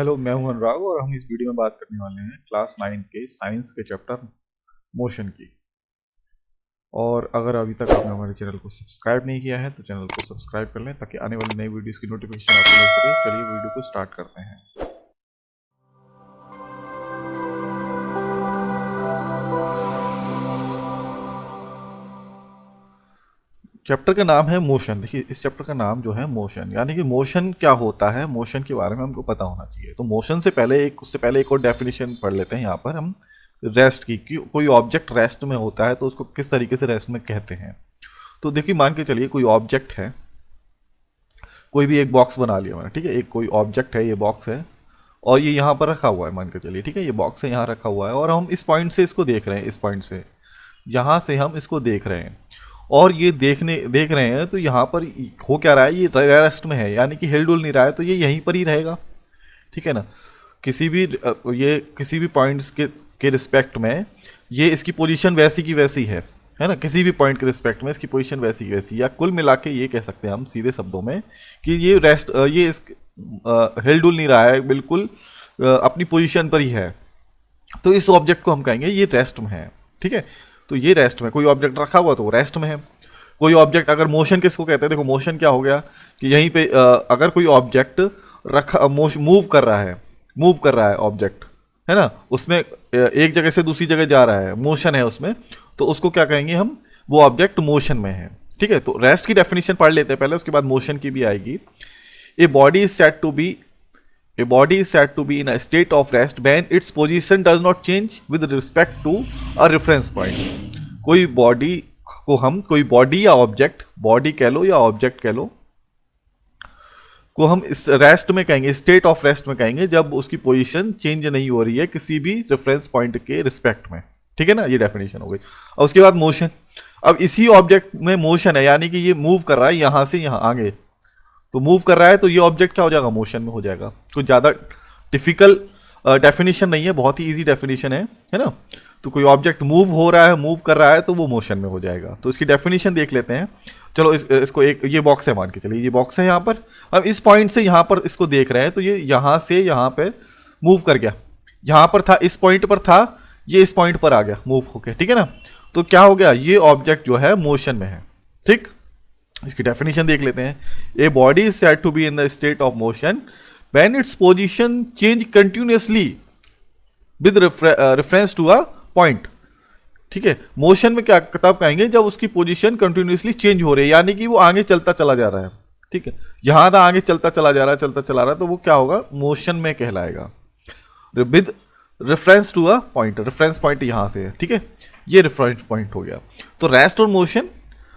Hello, मैं हूं अनुराग और हम इस वीडियो में बात करने वाले हैं क्लास 9 के साइंस के चैप्टर मोशन की। और अगर अभी तक आपने हमारे चैनल को सब्सक्राइब नहीं किया है तो चैनल को सब्सक्राइब कर लें ताकि आने वाली नई वीडियोस की नोटिफिकेशन आपको मिल सके। चलिए वीडियो को स्टार्ट करते हैं। चैप्टर का नाम है मोशन। देखिए, इस चैप्टर का नाम जो है मोशन, यानी कि मोशन क्या होता है, मोशन के बारे में हमको पता होना चाहिए। तो मोशन से पहले उससे पहले एक और डेफिनेशन पढ़ लेते हैं यहाँ पर हम रेस्ट की, कि कोई ऑब्जेक्ट रेस्ट में होता है तो उसको किस तरीके से रेस्ट में कहते हैं। तो देखिए, मान के चलिए कोई ऑब्जेक्ट है, कोई भी एक बॉक्स बना लिया मैंने, ठीक है। एक कोई ऑब्जेक्ट है, ये बॉक्स है और ये यहाँ पर रखा हुआ है, मान के चलिए, ठीक है। ये बॉक्स है, यहाँ रखा हुआ है और हम इस पॉइंट से इसको देख रहे हैं, इस पॉइंट से यहाँ से हम इसको देख रहे हैं। और ये देख रहे हैं तो यहाँ पर हो क्या रहा है, ये रेस्ट में है, यानी कि हिल डुल नहीं रहा है, तो ये यहीं पर ही रहेगा, ठीक है ना। किसी भी पॉइंट्स के रिस्पेक्ट में ये इसकी पोजीशन वैसी की वैसी है ना। किसी भी पॉइंट के रिस्पेक्ट में इसकी पोजीशन वैसी की वैसी, या कुल मिला के ये कह सकते हैं हम सीधे शब्दों में कि ये हिल डुल नहीं रहा है, बिल्कुल अपनी पोजीशन पर ही है। तो इस ऑब्जेक्ट को हम कहेंगे ये रेस्ट में है, ठीक है। तो ये रेस्ट में, कोई ऑब्जेक्ट रखा हुआ तो वो रेस्ट में है। कोई ऑब्जेक्ट, अगर मोशन किसको कहते हैं, देखो मोशन क्या हो गया कि यहीं पे अगर कोई ऑब्जेक्ट मूव कर रहा है ऑब्जेक्ट, है ना, उसमें एक जगह से दूसरी जगह जा रहा है, मोशन है उसमें, तो उसको क्या कहेंगे हम, वो ऑब्जेक्ट मोशन में है, ठीक है। तो रेस्ट की डेफिनेशन पढ़ लेते हैं पहले, उसके बाद मोशन की भी आएगी। A body is said to be in a state of rest when its position does not change with respect to a reference point। कोई बॉडी या ऑब्जेक्ट, बॉडी कह लो या ऑब्जेक्ट कह लो, को हम इस रेस्ट में कहेंगे, स्टेट ऑफ रेस्ट में कहेंगे जब उसकी पोजीशन चेंज नहीं हो रही है किसी भी रेफरेंस पॉइंट के रिस्पेक्ट में, ठीक है ना। ये डेफिनेशन हो गई। और उसके बाद मोशन। अब इसी ऑब्जेक्ट में मोशन है, यानी कि ये मूव कर रहा है यहां से यहां आगे, तो मूव कर रहा है तो ये ऑब्जेक्ट क्या हो जाएगा, मोशन में हो जाएगा। कुछ ज़्यादा डिफिकल्ट डेफिनेशन नहीं है, बहुत ही इजी डेफिनेशन है ना। तो कोई ऑब्जेक्ट मूव कर रहा है तो वो मोशन में हो जाएगा। तो इसकी डेफिनेशन देख लेते हैं। चलो इसको ये बॉक्स है, मान के चलिए ये बॉक्स है यहाँ पर। अब इस पॉइंट से यहाँ पर इसको देख रहे हैं तो ये यहाँ से यहाँ पर मूव कर गया, यहाँ पर था, इस पॉइंट पर था, ये इस पॉइंट पर आ गया मूव होके, ठीक है ना। तो क्या हो गया, ये ऑब्जेक्ट जो है मोशन में है, ठीक। इसकी डेफिनेशन देख लेते हैं। A body is said to be in the state of motion when its position change continuously with reference to a point, ठीक है। मोशन में क्या तब कहेंगे जब उसकी पोजीशन कंटिन्यूअसली चेंज हो रही है, यानी कि वो आगे चलता चला जा रहा है, ठीक है। यहां था, आगे चलता चला जा रहा है, तो वो क्या होगा, मोशन में कहलाएगा। With reference to a point, reference point यहां से है, ठीक है। ये रेफरेंस पॉइंट हो गया। तो रेस्ट और मोशन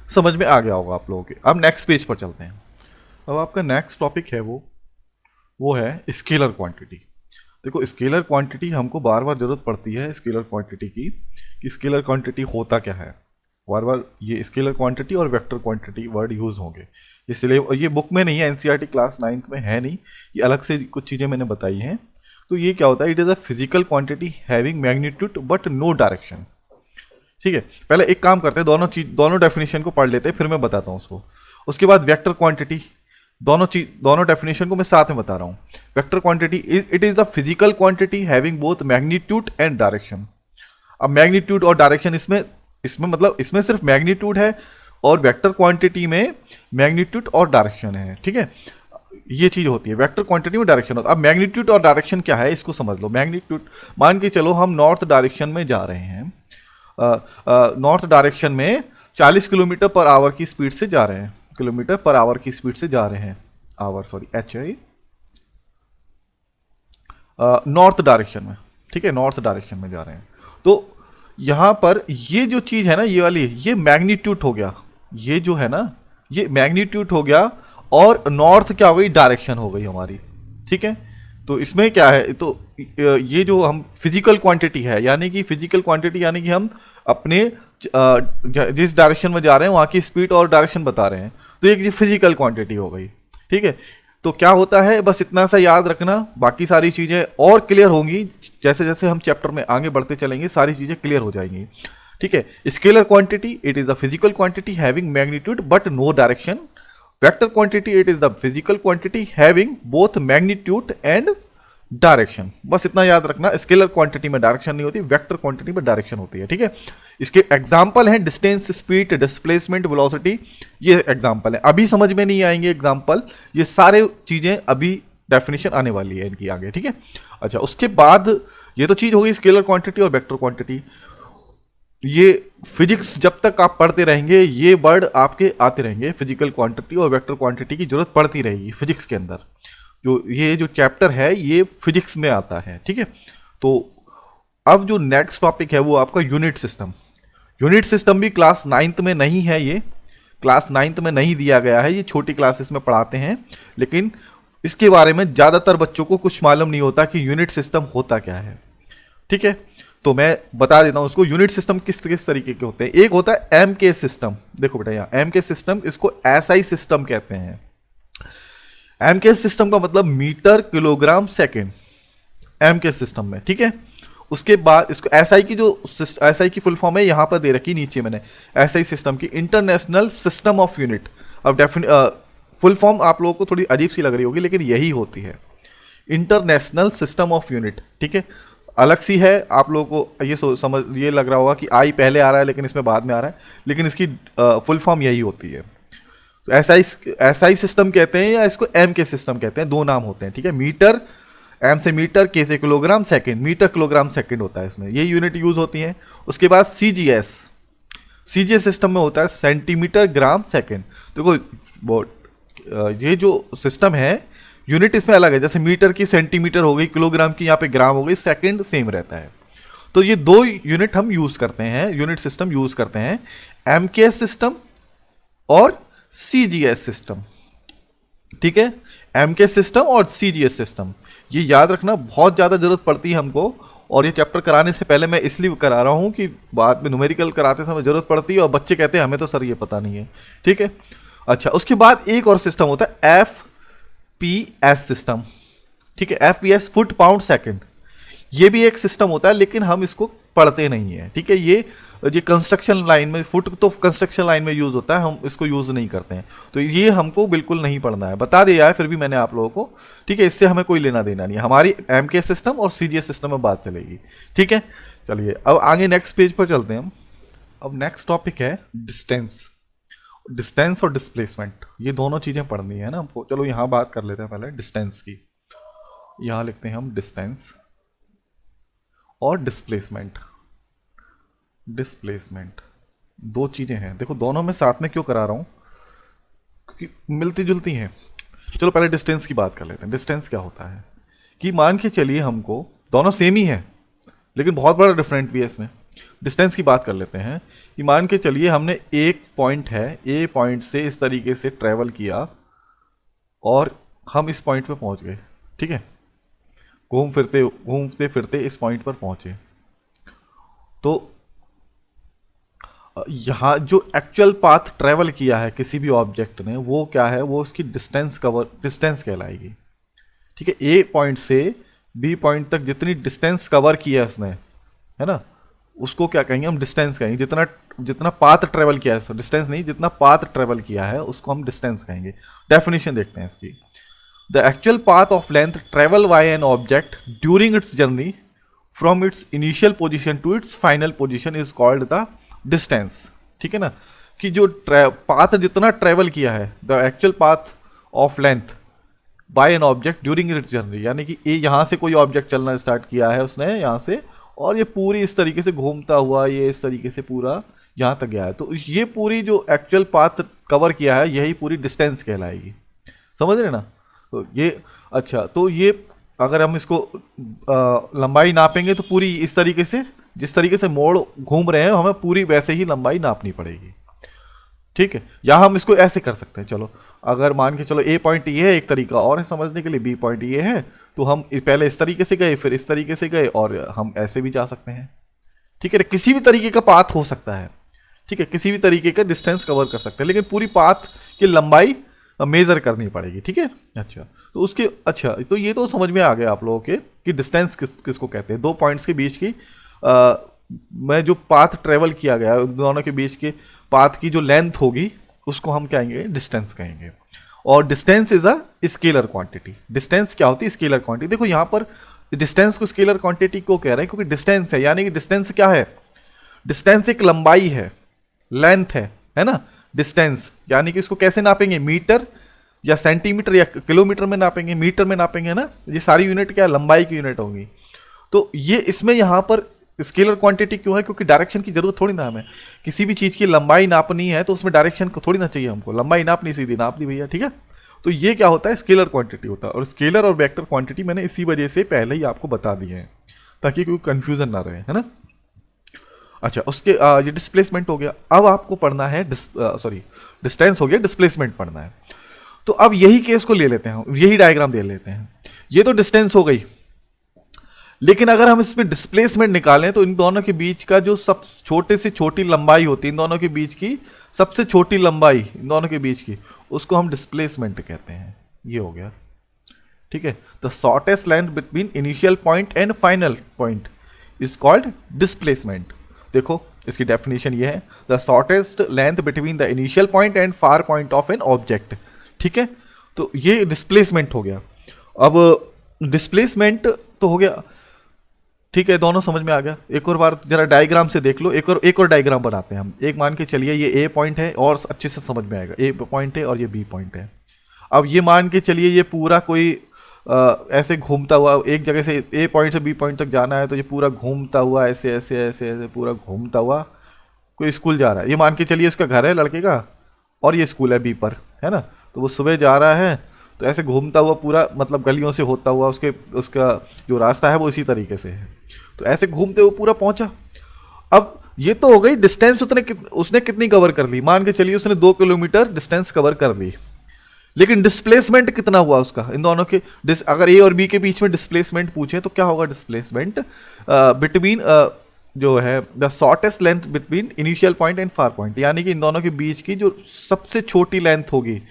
समझ में आ गया होगा आप लोगों के। अब नेक्स्ट पेज पर चलते हैं। अब आपका नेक्स्ट टॉपिक है वो है स्केलर क्वांटिटी। देखो, स्केलर क्वांटिटी हमको बार बार जरूरत पड़ती है स्केलर क्वांटिटी की, कि स्केलर क्वांटिटी होता क्या है। बार बार ये स्केलर क्वांटिटी और वेक्टर क्वांटिटी वर्ड यूज होंगे, इसलिए ये बुक में नहीं है, एनसीईआरटी क्लास 9 में है नहीं, ये अलग से कुछ चीज़ें मैंने बताई हैं। तो ये क्या होता है, it is a physical quantity having magnitude but no direction, ठीक है। पहले एक काम करते हैं, दोनों डेफिनेशन को पढ़ लेते हैं, फिर मैं बताता हूँ उसको। उसके बाद वेक्टर क्वांटिटी, दोनों डेफिनेशन को मैं साथ में बता रहा हूँ। Vector quantity it is the physical quantity having both magnitude and direction. अब मैग्नीट्यूड और डायरेक्शन इसमें सिर्फ मैग्नीट्यूड है, और वेक्टर क्वांटिटी में मैग्नीट्यूड और डायरेक्शन है, ठीक है। ये चीज होती है, वेक्टर क्वांटिटी में डायरेक्शन होता है। अब मैग्नीट्यूड और डायरेक्शन क्या है, इसको समझ लो। मैग्नीट्यूड, मान के चलो हम नॉर्थ डायरेक्शन में जा रहे हैं, नॉर्थ डायरेक्शन में 40 किलोमीटर पर आवर की स्पीड से जा रहे हैं, HI नॉर्थ डायरेक्शन में, ठीक है, नॉर्थ डायरेक्शन में जा रहे हैं। तो यहां पर ये जो चीज है ना, ये वाली, ये मैग्नीट्यूड हो गया, ये जो है ना, ये मैग्नीट्यूड हो गया, और नॉर्थ क्या हो गई, डायरेक्शन हो गई हमारी, ठीक है। तो इसमें क्या है, तो ये जो हम फिजिकल क्वांटिटी है, यानी कि हम अपने जिस डायरेक्शन में जा रहे हैं वहाँ की स्पीड और डायरेक्शन बता रहे हैं, तो ये फिजिकल क्वांटिटी हो गई, ठीक है। तो क्या होता है, बस इतना सा याद रखना, बाकी सारी चीज़ें और क्लियर होंगी जैसे जैसे हम चैप्टर में आगे बढ़ते चलेंगे, सारी चीज़ें क्लियर हो जाएंगी, ठीक है। Scalar quantity it is the physical quantity having magnitude but no direction. Vector quantity it is the physical quantity having both magnitude and direction. बस इतना याद रखना, स्केलर क्वांटिटी में डायरेक्शन नहीं होती, वेक्टर क्वांटिटी में डायरेक्शन होती है, ठीक है। इसके एग्जांपल हैं डिस्टेंस, स्पीड, डिस्प्लेसमेंट, वेलोसिटी, ये एग्जांपल है। अभी समझ में नहीं आएंगे एग्जांपल, ये सारे चीजें अभी डेफिनेशन आने वाली है इनकी आगे, ठीक है। अच्छा, उसके बाद ये तो चीज हो गई स्केलर क्वांटिटी और वेक्टर क्वांटिटी। ये फिजिक्स जब तक आप पढ़ते रहेंगे ये वर्ड आपके आते रहेंगे, फिजिकल क्वांटिटी और वेक्टर क्वांटिटी की जरूरत पड़ती रहेगी फिजिक्स के अंदर। ये जो चैप्टर है ये फिजिक्स में आता है, ठीक है। तो अब जो नेक्स्ट टॉपिक है वो आपका यूनिट सिस्टम। यूनिट सिस्टम भी क्लास 9th में नहीं है, ये क्लास 9th में नहीं दिया गया है, ये छोटी क्लासेस में पढ़ाते हैं, लेकिन इसके बारे में ज़्यादातर बच्चों को कुछ मालूम नहीं होता कि यूनिट सिस्टम होता क्या है, ठीक है। तो मैं बता देता हूं उसको, यूनिट सिस्टम किस किस तरीके के होते हैं। एक होता है एम के सिस्टम, देखो बेटा यहाँ एम के सिस्टम, इसको एसआई सिस्टम कहते हैं। एम के सिस्टम का मतलब मीटर किलोग्राम सेकेंड, एम के सिस्टम में, ठीक है। उसके बाद इसको एसआई की जो एसआई की फुल फॉर्म है यहां पर दे रखी नीचे मैंने, एसआई सिस्टम की इंटरनेशनल सिस्टम ऑफ यूनिट। अब फुल फॉर्म आप लोगों को थोड़ी अजीब सी लग रही होगी, लेकिन यही होती है इंटरनेशनल सिस्टम ऑफ यूनिट, ठीक है। अलग सी है, आप लोगों को ये समझ ये लग रहा होगा कि आई पहले आ रहा है लेकिन इसमें बाद में आ रहा है, लेकिन इसकी फुल फॉर्म यही होती है। तो एसआई सिस्टम कहते हैं या इसको एम के सिस्टम कहते हैं, दो नाम होते हैं, ठीक है। मीटर, एम से मीटर, के से kilogram, second, metre kilogram second होता है इसमें, ये यूनिट यूज होती है। उसके बाद सीजीएस, सीजीएस सिस्टम में होता है सेंटीमीटर ग्राम सेकंड। देखो ये जो सिस्टम है यूनिट इसमें अलग है, जैसे मीटर की सेंटीमीटर हो गई, किलोग्राम की यहाँ पे ग्राम हो गई, सेकंड सेम रहता है। तो ये दो यूनिट हम यूज करते हैं, यूनिट सिस्टम यूज करते हैं, एमकेएस सिस्टम और सीजीएस सिस्टम, ठीक है। एमकेएस सिस्टम और सीजीएस सिस्टम, ये याद रखना बहुत ज़्यादा जरूरत पड़ती है हमको, और ये चैप्टर कराने से पहले मैं इसलिए करा रहा हूँ कि बाद में न्यूमेरिकल कराते समय जरूरत पड़ती है और बच्चे कहते हैं हमें तो सर ये पता नहीं है, ठीक है। अच्छा, उसके बाद एक और सिस्टम होता है एफपीएस सिस्टम, ठीक है। एफपीएस फुट पाउंड सेकंड, ये भी एक सिस्टम होता है लेकिन हम इसको पढ़ते नहीं है, ठीक है। ये कंस्ट्रक्शन लाइन में, फुट तो कंस्ट्रक्शन लाइन में यूज होता है, हम इसको यूज नहीं करते हैं, तो ये हमको बिल्कुल नहीं पढ़ना है। बता दिया है फिर भी मैंने आप लोगों को, ठीक है। इससे हमें कोई लेना देना नहीं है, हमारी एमके सिस्टम और सीजीएस सिस्टम में बात चलेगी, ठीक है। चलिए अब आगे नेक्स्ट पेज पर चलते हैं हम। अब नेक्स्ट टॉपिक है डिस्टेंस। डिस्टेंस और डिस्प्लेसमेंट, ये दोनों चीजें पढ़नी है ना हमको। चलो यहाँ बात कर लेते हैं पहले डिस्टेंस की। यहाँ लिखते हैं हम डिस्टेंस और डिस्प्लेसमेंट। डिस्प्लेसमेंट दो चीजें हैं, देखो दोनों में साथ में क्यों करा रहा हूं, क्योंकि मिलती जुलती हैं। चलो पहले डिस्टेंस की बात कर लेते हैं। डिस्टेंस क्या होता है कि मान के चलिए हमको, दोनों सेम ही है लेकिन बहुत बड़ा डिफरेंट भी है इसमें। डिस्टेंस की बात कर लेते हैं कि मान के चलिए हमने एक पॉइंट है, ए पॉइंट से इस तरीके से ट्रेवल किया और हम इस पॉइंट पे पहुंच गए, ठीक है। घूमते फिरते इस पॉइंट पर पहुंचे। तो यहाँ जो एक्चुअल पाथ ट्रेवल किया है किसी भी ऑब्जेक्ट ने वो क्या है, वो उसकी डिस्टेंस कहलाएगी, ठीक है। ए पॉइंट से बी पॉइंट तक जितनी डिस्टेंस कवर किया है उसने, है ना, उसको क्या कहेंगे हम, डिस्टेंस कहेंगे। जितना पाथ ट्रेवल किया है, डिस्टेंस नहीं, जितना पाथ ट्रेवल किया है उसको हम डिस्टेंस कहेंगे। डेफिनेशन देखते हैं इसकी। The actual path of length travel by an object during its journey from its initial position to its final position is called the distance, ठीक है ना। कि जो पाथ जितना ट्रेवल किया है, the actual path of length bye an object during its journey, यानी कि यहाँ से कोई ऑब्जेक्ट चलना स्टार्ट किया है उसने यहाँ से, और ये पूरी इस तरीके से घूमता हुआ ये इस तरीके से पूरा यहाँ तक गया है, तो ये पूरी जो एक्चुअल पाथ कवर किया है यही पूरी डिस्टेंस कहलाएगी। समझ रहे ना। तो ये अच्छा, तो ये अगर हम इसको लंबाई नापेंगे तो पूरी इस तरीके से, जिस तरीके से मोड़ घूम रहे हैं हमें पूरी वैसे ही लंबाई नापनी पड़ेगी, ठीक है। या हम इसको ऐसे कर सकते हैं, चलो अगर मान के चलो ए पॉइंट ये है, एक तरीका और है समझने के लिए, बी पॉइंट ये है, तो हम पहले इस तरीके से गए फिर इस तरीके से गए और हम ऐसे भी जा सकते हैं, ठीक है। किसी भी तरीके का पाथ हो सकता है, ठीक है, किसी भी तरीके का डिस्टेंस कवर कर सकते हैं, लेकिन पूरी पाथ की लंबाई मेजर करनी पड़ेगी, ठीक है। अच्छा, तो उसके तो ये तो समझ में आ गया आप लोगों के कि डिस्टेंस किसको कहते हैं। दो पॉइंट्स के बीच की में जो पाथ ट्रेवल किया गया, दोनों के बीच के पाथ की जो लेंथ होगी उसको हम कहेंगे डिस्टेंस कहेंगे। और distance is a scalar quantity. Distance क्या होती है? Scalar quantity. देखो यहां पर डिस्टेंस को स्केलर क्वांटिटी को कह रहे हैं क्योंकि डिस्टेंस है, यानी कि डिस्टेंस क्या है? डिस्टेंस एक लंबाई है, लेंथ है ना। डिस्टेंस यानी कि इसको कैसे नापेंगे? मीटर या सेंटीमीटर या किलोमीटर में नापेंगे, मीटर में नापेंगे ना। ये सारी यूनिट क्या है? लंबाई की यूनिट होगी। तो ये इसमें यहां पर स्केलर क्वांटिटी क्यों है? क्योंकि डायरेक्शन की जरूरत थोड़ी ना हमें। किसी भी चीज की लंबाई नापनी है तो उसमें डायरेक्शन को थोड़ी ना चाहिए हमको। लंबाई नापनी, सीधी नाप दी भैया, ठीक है। तो ये क्या होता है? स्केलर क्वांटिटी होता है। और स्केलर और वेक्टर क्वांटिटी मैंने इसी वजह से पहले ही आपको बता दिए हैं ताकि कोई कंफ्यूजन ना रहे, है ना। अच्छा, उसके ये डिस्प्लेसमेंट हो गया। अब आपको पढ़ना है डिस्टेंस हो गया, डिस्प्लेसमेंट पढ़ना है। तो अब यही केस को ले लेते हैं, यही डायग्राम दे लेते हैं। ये तो डिस्टेंस हो गई, लेकिन अगर हम इसमें डिस्प्लेसमेंट निकालें तो इन दोनों के बीच का जो सब छोटे से छोटी लंबाई होती है, इन दोनों के बीच की सबसे छोटी लंबाई, इन दोनों के बीच की, उसको हम डिस्प्लेसमेंट कहते हैं। ये हो गया, ठीक है। The shortest length between initial point and final point is called displacement. देखो इसकी डेफिनेशन ये है, the shortest length between the initial point and far point of an object, ठीक है। तो ये डिस्प्लेसमेंट हो गया। अब डिस्प्लेसमेंट तो हो गया, ठीक है, दोनों समझ में आ गया। एक और बार जरा डायग्राम से देख लो, एक और डायग्राम बनाते हैं हम। एक मान के चलिए ये ए पॉइंट है और अच्छे से समझ में आएगा, ए पॉइंट है और ये बी पॉइंट है। अब ये मान के चलिए ये पूरा कोई ऐसे घूमता हुआ एक जगह से ए पॉइंट से बी पॉइंट तक जाना है, तो ये पूरा घूमता हुआ ऐसे ऐसे ऐसे ऐसे पूरा घूमता हुआ कोई स्कूल जा रहा है। ये मान के चलिए इसका घर है लड़के का और ये स्कूल है बी पर, है ना। तो वो सुबह जा रहा है तो ऐसे घूमता हुआ पूरा, मतलब गलियों से होता हुआ उसका जो रास्ता है वो इसी तरीके से है। तो ऐसे घूमते हुए पूरा पहुंचा। अब ये तो हो गई डिस्टेंस, उसने कितनी कवर कर ली? मान के चलिए उसने 2 किलोमीटर डिस्टेंस कवर कर ली। लेकिन डिस्प्लेसमेंट कितना हुआ उसका? इन दोनों के अगर ए और बी के बीच में डिस्प्लेसमेंट पूछे तो क्या होगा? डिस्प्लेसमेंट बिटवीन जो है the shortest length between initial point and far point, यानी कि इन दोनों के बीच की जो सबसे छोटी लेंथ होगी,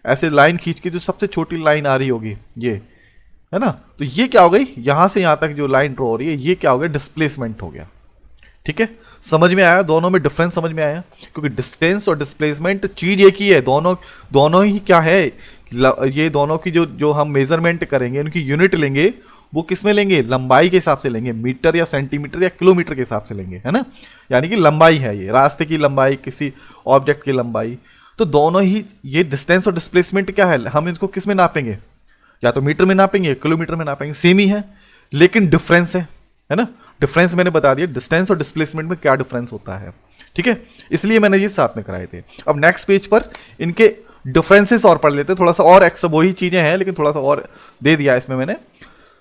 ऐसे लाइन खींच के जो सबसे छोटी लाइन आ रही होगी, ये है ना। तो ये क्या हो गई? यहां से यहां तक जो लाइन ड्रॉ हो रही है, ये क्या हो गया? डिस्प्लेसमेंट हो गया, ठीक है। समझ में आया? दोनों में डिफरेंस समझ में आया? क्योंकि डिस्टेंस और डिस्प्लेसमेंट चीज एक ही है, दोनों ही क्या है? ये दोनों की जो हम मेजरमेंट करेंगे, उनकी यूनिट लेंगे, वो किस में लेंगे? लंबाई के हिसाब से लेंगे, मीटर या सेंटीमीटर या किलोमीटर के हिसाब से लेंगे, है ना। यानी कि लंबाई है, ये रास्ते की लंबाई, किसी ऑब्जेक्ट की लंबाई। तो दोनों ही ये डिस्टेंस और डिस्प्लेसमेंट क्या है? हम इसको किस में नापेंगे? या तो मीटर में नापेंगे, किलोमीटर में नापेंगे, सेम ही है, लेकिन डिफरेंस है ना। डिफरेंस मैंने बता दिया, डिस्टेंस और डिस्प्लेसमेंट में क्या डिफरेंस होता है, ठीक है। इसलिए मैंने ये साथ में कराए थे। अब नेक्स्ट पेज पर इनके डिफरेंसेस और पढ़ लेते हैं, थोड़ा सा और एक्स्ट्रा वही चीजें हैं लेकिन थोड़ा सा और दे दिया इसमें मैंने।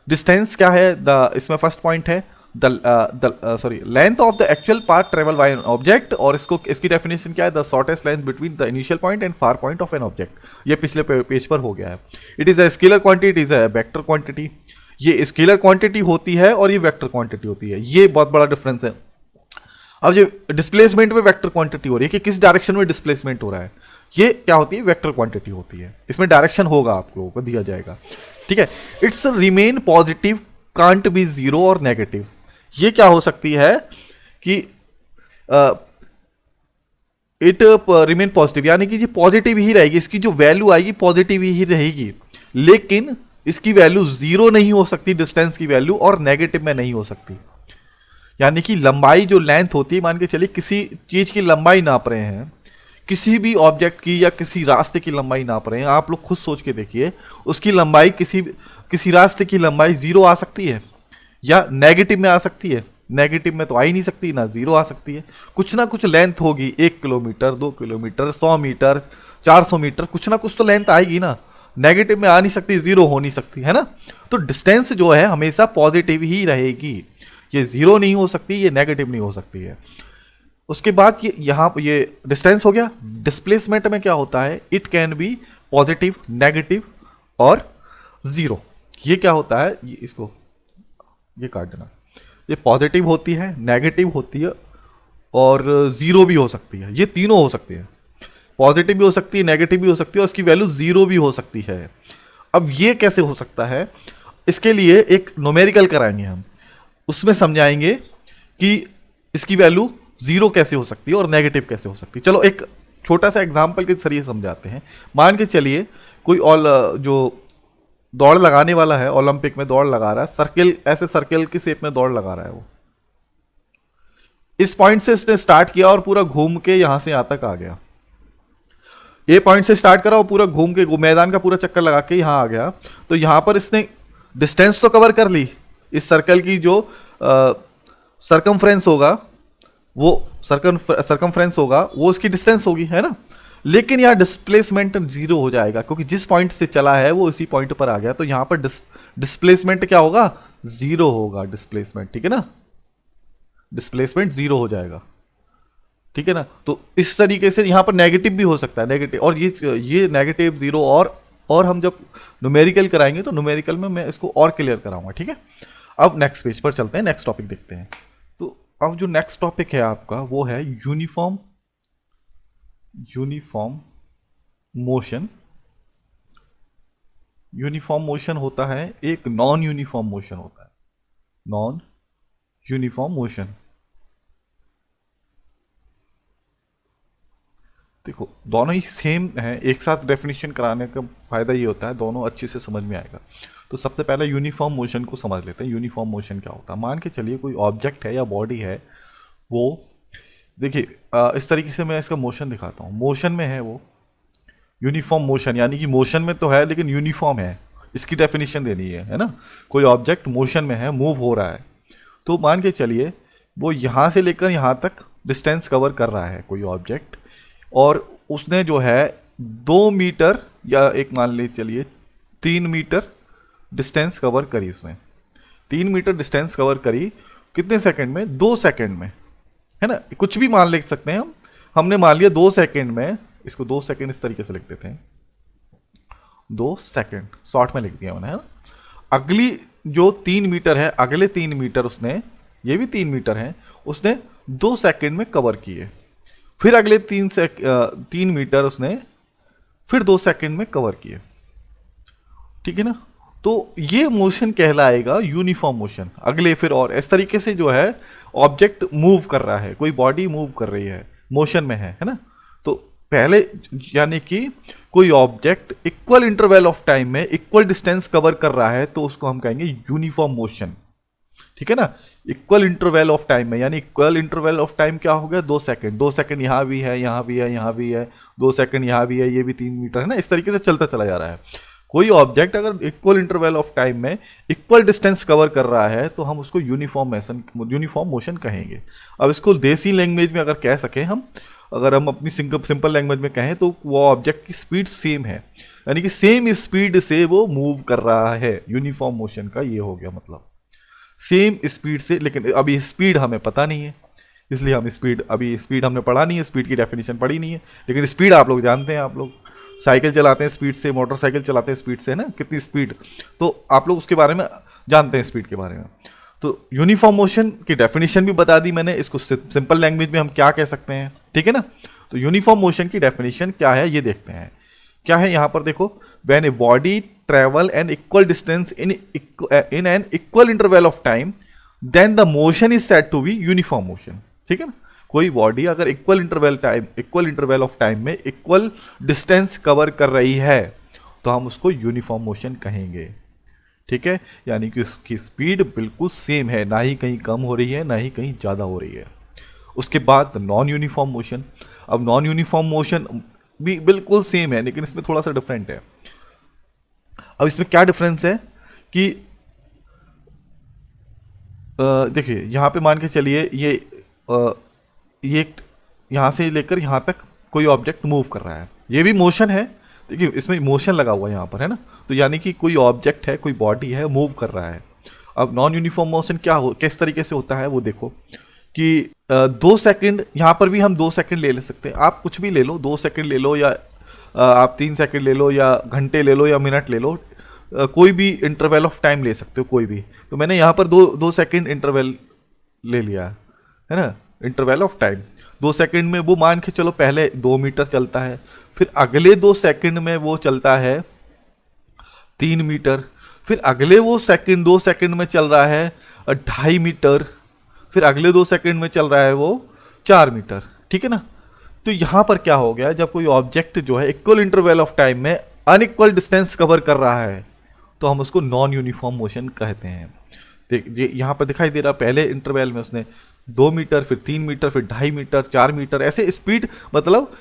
डिस्टेंस क्या है? इसमें फर्स्ट पॉइंट है length of the actual path travel by an object, और इसकी डेफिनेशन क्या है? The shortest length between the initial point and far point of an object. ये पिछले पेज पर हो गया है। It is a scalar quantity, it is a vector quantity. ये स्केलर क्वांटिटी होती है और ये वेक्टर क्वांटिटी होती है, ये बहुत बड़ा डिफरेंस है। अब जो डिस्प्लेसमेंट में वेक्टर क्वांटिटी हो रही है कि किस डायरेक्शन में डिस्प्लेसमेंट हो रहा है, ये क्या होती है? वेक्टर क्वांटिटी होती है। इसमें डायरेक्शन होगा आप लोगों को दिया जाएगा, ठीक है। It's remain positive, can't be zero और नेगेटिव। ये क्या हो सकती है कि इट रिमेन पॉजिटिव, यानी कि ये पॉजिटिव ही रहेगी, इसकी जो वैल्यू आएगी पॉजिटिव ही रहेगी, लेकिन इसकी वैल्यू जीरो नहीं हो सकती डिस्टेंस की वैल्यू, और नेगेटिव में नहीं हो सकती। यानी कि लंबाई जो लेंथ होती है, मान के चलिए किसी चीज की लंबाई नाप रहे हैं, किसी भी ऑब्जेक्ट की या किसी रास्ते की लंबाई नाप रहे हैं, आप लोग खुद सोच के देखिए, उसकी लंबाई किसी रास्ते की लंबाई जीरो आ सकती है या नेगेटिव में आ सकती है? नेगेटिव में तो आ ही नहीं सकती, ना जीरो आ सकती है। कुछ ना कुछ लेंथ होगी, 1 किलोमीटर, 2 किलोमीटर, 100 मीटर, 400 मीटर, कुछ ना कुछ तो लेंथ आएगी ना। नेगेटिव में आ नहीं सकती, जीरो हो नहीं सकती, है ना। तो डिस्टेंस जो है हमेशा पॉजिटिव ही रहेगी, ये जीरो नहीं हो सकती, ये नेगेटिव नहीं हो सकती है। उसके बाद ये डिस्टेंस हो गया। डिस्प्लेसमेंट में क्या होता है? It can B positive, negative और जीरो। ये क्या होता है? ये काट देना। ये पॉजिटिव होती है, नेगेटिव होती है और जीरो भी हो सकती है। ये तीनों हो सकती है, पॉजिटिव भी हो सकती है, नेगेटिव भी हो सकती है और उसकी वैल्यू जीरो भी हो सकती है। अब ये कैसे हो सकता है? इसके लिए एक न्यूमेरिकल कराएंगे हम, उसमें समझाएंगे कि इसकी वैल्यू जीरो कैसे हो सकती है और नेगेटिव कैसे हो सकती है। चलो एक छोटा सा एग्जाम्पल के जरिए समझाते हैं। मान के चलिए कोई जो दौड़ लगाने वाला है, ओलंपिक में दौड़ लगा रहा है, सर्किल, ऐसे सर्किल की शेप में दौड़ लगा रहा है, वो इस पॉइंट से इसने स्टार्ट किया और पूरा घूम के यहां से यहां तक आ गया। ये पॉइंट से स्टार्ट करा और पूरा घूम के मैदान का पूरा चक्कर लगा के यहां आ गया। तो यहां पर इसने डिस्टेंस तो कवर कर ली, इस सर्कल की जो सरकमफ्रेंस होगा वो सरकमफ्रेंस होगा वो उसकी डिस्टेंस होगी, है ना। लेकिन यहाँ डिस्प्लेसमेंट जीरो हो जाएगा, क्योंकि जिस पॉइंट से चला है वो उसी पॉइंट पर आ गया। तो यहाँ पर डिस्प्लेसमेंट क्या होगा, जीरो होगा डिस्प्लेसमेंट, ठीक है ना, डिस्प्लेसमेंट जीरो हो जाएगा, ठीक है ना। तो इस तरीके से यहाँ पर नेगेटिव भी हो सकता है, नेगेटिव, और ये नेगेटिव जीरो, और हम जब न्यूमेरिकल कराएंगे तो न्यूमेरिकल में मैं इसको और क्लियर कराऊंगा, ठीक है। अब नेक्स्ट पेज पर चलते हैं, नेक्स्ट टॉपिक देखते हैं। तो अब जो नेक्स्ट टॉपिक है आपका वो है यूनिफॉर्म मोशन। यूनिफॉर्म मोशन होता है, एक नॉन यूनिफॉर्म मोशन होता है, नॉन यूनिफॉर्म मोशन। देखो दोनों ही सेम है, एक साथ डेफिनेशन कराने का फायदा ये होता है दोनों अच्छे से समझ में आएगा। तो सबसे पहले यूनिफॉर्म मोशन को समझ लेते हैं। यूनिफॉर्म मोशन क्या होता है, मान के चलिए कोई ऑब्जेक्ट है या बॉडी है, वो देखिए इस तरीके से मैं इसका मोशन दिखाता हूँ, मोशन में है वो यूनिफॉर्म मोशन, यानी कि मोशन में तो है लेकिन यूनिफॉर्म है, इसकी डेफिनेशन देनी है ना। कोई ऑब्जेक्ट मोशन में है, मूव हो रहा है, तो मान के चलिए वो यहाँ से लेकर यहाँ तक डिस्टेंस कवर कर रहा है कोई ऑब्जेक्ट, और उसने जो है 2 मीटर या एक मान ले चलिए 3 मीटर डिस्टेंस कवर करी उसने, 3 मीटर डिस्टेंस कवर करी कितने सेकंड में, 2 सेकंड में, है ना। कुछ भी मान लिख सकते हैं हम, हमने मान लिया 2 सेकंड में, इसको 2 सेकंड इस तरीके से लिख देते हैं, 2 सेकंड शॉर्ट में लिख दिया मैंने, है ना। अगली जो 3 मीटर है, अगले 3 मीटर उसने, ये भी 3 मीटर है, उसने 2 सेकंड में कवर किए। फिर अगले 3 मीटर उसने फिर 2 सेकंड में कवर किए, ठीक है ना। तो ये मोशन कहलाएगा यूनिफॉर्म मोशन। अगले फिर और इस तरीके से जो है ऑब्जेक्ट मूव कर रहा है, कोई बॉडी मूव कर रही है, मोशन में है ना। तो पहले यानी कि कोई object equal interval of time में इक्वल डिस्टेंस कवर कर रहा है तो उसको हम कहेंगे यूनिफॉर्म मोशन, ठीक है ना। इक्वल इंटरवल ऑफ टाइम में, यानी इक्वल इंटरवल ऑफ टाइम क्या हो गया, 2 सेकंड, 2 सेकंड यहाँ भी है, यहाँ भी है, यहाँ भी है, 2 सेकंड यहाँ भी है, ये भी 3 मीटर है ना। इस तरीके से चलता चला जा रहा है। कोई ऑब्जेक्ट अगर इक्वल इंटरवल ऑफ टाइम में इक्वल डिस्टेंस कवर कर रहा है तो हम उसको यूनिफॉर्म मोशन कहेंगे। अब इसको देसी लैंग्वेज में अगर कह सकें हम, अगर हम अपनी सिंपल लैंग्वेज में कहें तो वो ऑब्जेक्ट की स्पीड सेम है, यानी कि सेम स्पीड से वो मूव कर रहा है। यूनिफॉर्म मोशन का ये हो गया मतलब सेम स्पीड से, लेकिन अभी स्पीड हमें पता नहीं है, इसलिए हम स्पीड हमने पढ़ा नहीं है, स्पीड की डेफिनेशन पढ़ी नहीं है। लेकिन स्पीड आप लोग जानते हैं, आप लोग साइकिल चलाते हैं स्पीड से, मोटरसाइकिल चलाते हैं स्पीड से, है ना, कितनी स्पीड, तो आप लोग उसके बारे में जानते हैं स्पीड के बारे में। तो यूनिफॉर्म मोशन की डेफिनेशन भी बता दी मैंने, इसको सिंपल लैंग्वेज में हम क्या कह सकते हैं, ठीक है ना। तो यूनिफॉर्म मोशन की डेफिनेशन क्या है ये देखते हैं। क्या है यहाँ पर देखो, when a body travel an equal distance in an equal interval of time then the motion is said to be uniform motion, ठीक है ना। कोई बॉडी अगर इक्वल इंटरवल ऑफ टाइम में इक्वल डिस्टेंस कवर कर रही है तो हम उसको यूनिफॉर्म मोशन कहेंगे, ठीक है। यानी कि उसकी स्पीड बिल्कुल सेम है, ना ही कहीं कम हो रही है ना ही कहीं ज़्यादा हो रही है। उसके बाद नॉन यूनिफॉर्म मोशन। अब नॉन यूनिफॉर्म मोशन भी बिल्कुल सेम है लेकिन इसमें थोड़ा सा डिफरेंट है। अब इसमें क्या डिफरेंस है कि देखिए यहाँ पे मान के चलिए ये यहाँ से लेकर यहाँ तक कोई ऑब्जेक्ट मूव कर रहा है, ये भी मोशन है, देखिए इसमें मोशन लगा हुआ है यहाँ पर, है ना। तो यानी कि कोई ऑब्जेक्ट है, कोई बॉडी है, मूव कर रहा है। अब नॉन यूनिफॉर्म मोशन किस तरीके से होता है वो देखो कि 2 सेकंड, यहाँ पर भी हम 2 सेकंड ले सकते हैं, आप कुछ भी ले लो, 2 सेकंड ले लो या आप 3 सेकंड ले लो या घंटे ले लो या मिनट ले लो, कोई भी इंटरवल ऑफ टाइम ले सकते हो कोई भी। तो मैंने यहाँ पर 2 सेकंड इंटरवल ले लिया है ना, इंटरवल ऑफ टाइम 2 सेकंड में वो मान के चलो पहले 2 मीटर चलता है, फिर अगले 2 सेकंड में वो चलता है 3 मीटर, फिर अगले वो 2 सेकंड में चल रहा है 2.5 मीटर, फिर अगले 2 सेकंड में चल रहा है वो 4 मीटर, ठीक है ना। तो यहां पर क्या हो गया, जब कोई ऑब्जेक्ट जो है इक्वल इंटरवल ऑफ टाइम में अनइक्वल डिस्टेंस कवर कर रहा है तो हम उसको नॉन यूनिफॉर्म मोशन कहते हैं। देख ये यहाँ पर दिखाई दे रहा, पहले इंटरवल में उसने 2 मीटर, फिर 3 मीटर, फिर 2.5 मीटर, 4 मीटर, ऐसे स्पीड, मतलब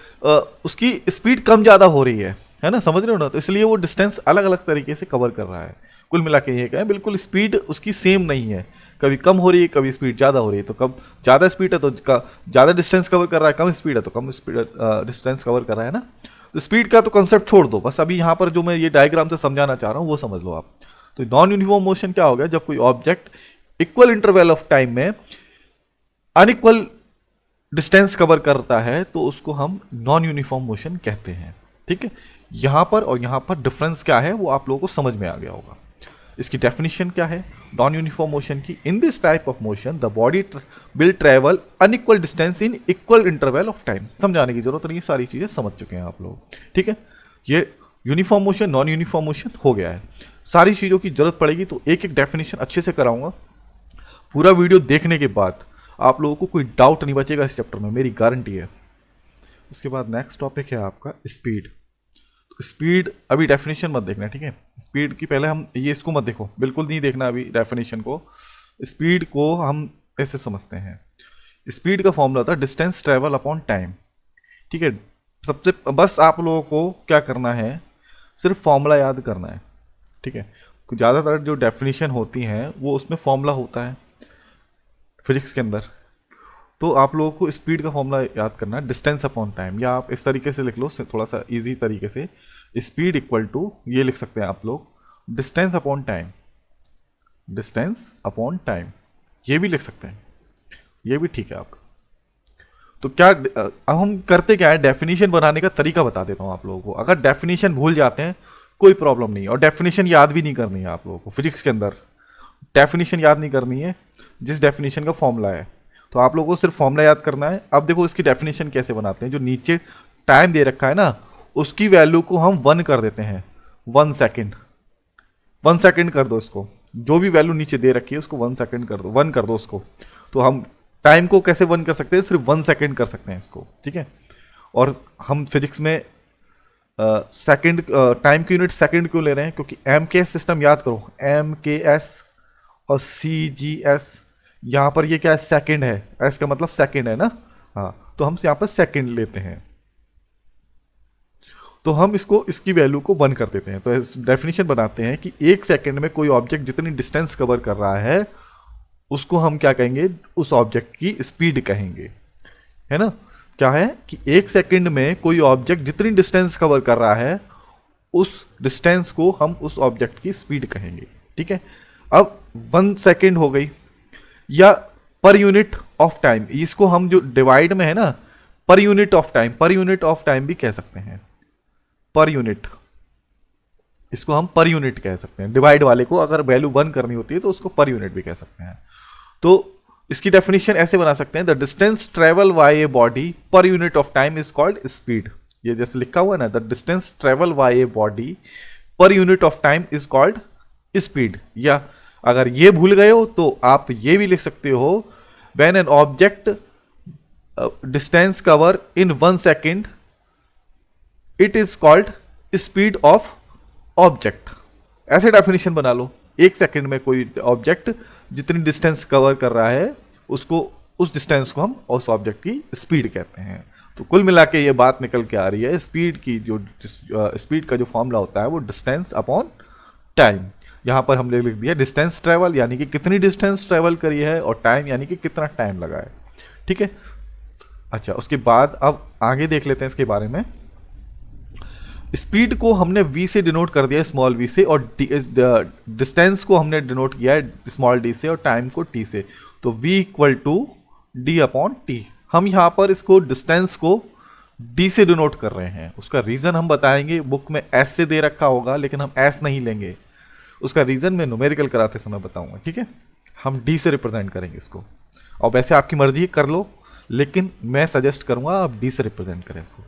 उसकी स्पीड कम ज़्यादा हो रही है ना, समझ रहे हो ना। तो इसलिए वो डिस्टेंस अलग अलग तरीके से कवर कर रहा है। कुल मिला के ये कहें, बिल्कुल स्पीड उसकी सेम नहीं है, कभी कम हो रही है, कभी स्पीड ज़्यादा हो रही है। तो कब ज़्यादा स्पीड है तो ज़्यादा डिस्टेंस कवर कर रहा है, कम स्पीड है तो कम स्पीड डिस्टेंस कवर कर रहा है ना। तो स्पीड का तो कंसेप्ट छोड़ दो, बस अभी यहाँ पर जो मैं ये डायग्राम से समझाना चाह रहा हूँ वो समझ लो आप। तो नॉन यूनिफॉर्म मोशन क्या हो गया, जब कोई object equal interval of time में अनइक्वल डिस्टेंस कवर करता है तो उसको हम नॉन यूनिफॉर्म मोशन कहते हैं। ठीक है, यहां पर और यहां पर डिफरेंस क्या है वो आप लोगों को समझ में आ गया होगा। इसकी डेफिनेशन क्या है नॉन यूनिफॉर्म मोशन की, in this type of motion the body will travel unequal distance in equal interval of time. समझाने की जरूरत नहीं, सारी चीजें समझ चुके हैं आप लोग। ठीक है, ये uniform motion non uniform motion हो गया है। सारी चीज़ों की जरूरत पड़ेगी तो एक एक डेफिनेशन अच्छे से कराऊंगा। पूरा वीडियो देखने के बाद आप लोगों को कोई डाउट नहीं बचेगा इस चैप्टर में, मेरी गारंटी है। उसके बाद नेक्स्ट टॉपिक है आपका स्पीड। तो स्पीड अभी डेफिनेशन मत देखना, ठीक है। स्पीड की पहले हम ये इसको मत देखो, बिल्कुल नहीं देखना अभी डेफिनेशन को। स्पीड को हम ऐसे समझते हैं, स्पीड का फॉर्मूला था डिस्टेंस ट्रेवल अपॉन टाइम। ठीक है, सबसे बस आप लोगों को क्या करना है, सिर्फ फॉर्मूला याद करना है। ठीक है, ज़्यादातर जो डेफिनेशन होती हैं वो उसमें फॉर्मूला होता है फिजिक्स के अंदर। तो आप लोगों को स्पीड का फॉर्मूला याद करना है डिस्टेंस अपॉन टाइम, या आप इस तरीके से लिख लो थोड़ा सा इजी तरीके से, स्पीड इक्वल टू ये लिख सकते हैं आप लोग distance upon time, distance upon time, ये भी लिख सकते हैं, ये भी ठीक है आपका। तो क्या अब हम करते क्या है, डेफिनेशन बनाने का तरीका बता देता हूँ आप लोगों को। अगर डेफिनेशन भूल जाते हैं कोई प्रॉब्लम नहीं है, और डेफिनेशन याद भी नहीं करनी है आप लोगों को। फिजिक्स के अंदर डेफिनेशन याद नहीं करनी है, जिस डेफिनेशन का फॉर्मूला है, तो आप लोगों को सिर्फ फॉर्मूला याद करना है। अब देखो इसकी डेफिनेशन कैसे बनाते हैं, जो नीचे टाइम दे रखा है ना उसकी वैल्यू को हम 1 कर देते हैं, 1 सेकेंड, 1 सेकेंड कर दो इसको, जो भी वैल्यू नीचे दे रखी है उसको 1 सेकेंड कर दो, 1 कर दो उसको। तो हम टाइम को कैसे 1 कर सकते हैं, सिर्फ 1 सेकेंड कर सकते हैं इसको। ठीक है, और हम फिजिक्स में सेकेंड टाइम की यूनिट सेकेंड क्यों ले रहे हैं, क्योंकि MKS सिस्टम याद करो, MKS और CGS, यहाँ पर ये क्या है, सेकेंड है, एस का मतलब सेकेंड है ना, हाँ, तो हम यहाँ पर सेकेंड लेते हैं, तो हम इसको इसकी वैल्यू को 1 कर देते हैं। तो डेफिनेशन बनाते हैं कि 1 सेकेंड में कोई ऑब्जेक्ट जितनी डिस्टेंस कवर कर रहा है उसको हम क्या कहेंगे, उस ऑब्जेक्ट की स्पीड कहेंगे, है ना। क्या है कि 1 सेकेंड में कोई ऑब्जेक्ट जितनी डिस्टेंस कवर कर रहा है उस डिस्टेंस को हम उस ऑब्जेक्ट की स्पीड कहेंगे। ठीक है, अब 1 सेकेंड हो गई, या पर यूनिट ऑफ टाइम, इसको हम जो डिवाइड में है ना per unit of time, per unit of time भी कह सकते हैं, पर यूनिट, इसको हम पर यूनिट कह सकते हैं। डिवाइड वाले को अगर वैल्यू 1 करनी होती है तो उसको पर यूनिट भी कह सकते हैं। तो इसकी डेफिनेशन ऐसे बना सकते हैं, the distance travel by a body per unit of time is called speed. ये जैसे लिखा हुआ है ना, the distance travel by a body per unit of time is called speed. या अगर ये भूल गए हो तो आप ये भी लिख सकते हो, when an object distance cover in 1 second it is called speed of object. ऐसे डेफिनेशन बना लो, 1 सेकेंड में कोई ऑब्जेक्ट जितनी डिस्टेंस कवर कर रहा है उसको, उस डिस्टेंस को हम उस ऑब्जेक्ट की स्पीड कहते हैं। तो कुल मिला के ये बात निकल के आ रही है, स्पीड की जो स्पीड का जो फॉर्मूला होता है वो डिस्टेंस अपॉन टाइम। यहाँ पर हमने लिख दिया डिस्टेंस ट्रेवल यानी कि कितनी डिस्टेंस ट्रेवल करी है, और टाइम यानी कि कितना टाइम लगा है। ठीक है, अच्छा उसके बाद अब आगे देख लेते हैं इसके बारे में। स्पीड को हमने v से डिनोट कर दिया, स्मॉल v से, और डिस्टेंस को हमने डिनोट किया है स्मॉल d से, और टाइम को t से। तो v equal to d upon t। हम यहाँ पर इसको डिस्टेंस को d से डिनोट कर रहे हैं, उसका रीजन हम बताएंगे। बुक में s से दे रखा होगा लेकिन हम s नहीं लेंगे, उसका रीजन मैं न्यूमेरिकल कराते समय बताऊंगा। ठीक है, हम d से रिप्रेजेंट करेंगे इसको, और वैसे आपकी मर्जी कर लो, लेकिन मैं सजेस्ट करूंगा आप d से रिप्रेजेंट करें इसको।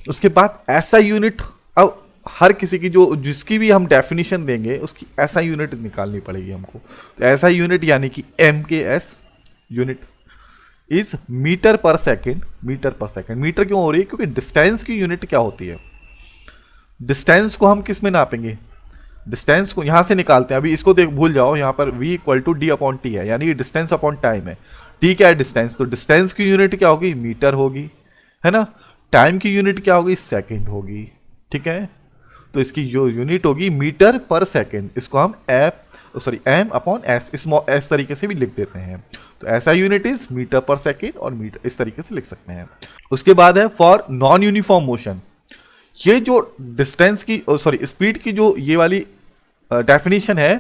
उसके बाद ऐसा यूनिट, अब हर किसी की जो जिसकी भी हम डेफिनेशन देंगे उसकी ऐसा यूनिट निकालनी पड़ेगी हमको। तो ऐसा यूनिट यानी कि MKS unit, is metre per second. Metre per second, metre क्यों हो रही है? क्योंकि डिस्टेंस की यूनिट क्या होती है? डिस्टेंस को हम किस में नापेंगे? डिस्टेंस को यहां से निकालते हैं। अभी इसको देख, भूल जाओ, यहां पर v equal to D upon T है, यानी डिस्टेंस अपॉन टाइम है। टी क्या है? डिस्टेंस। तो डिस्टेंस की यूनिट क्या होगी? मीटर होगी, है ना। टाइम की यूनिट क्या होगी? सेकेंड होगी, ठीक है। तो इसकी जो यूनिट होगी मीटर पर सेकेंड, इसको हम एम अपॉन एस, एस तरीके से भी लिख देते हैं। तो ऐसा unit is metre per second, और मीटर इस तरीके से लिख सकते हैं। उसके बाद है फॉर नॉन यूनिफॉर्म मोशन। ये जो डिस्टेंस की स्पीड की जो ये वाली डेफिनेशन है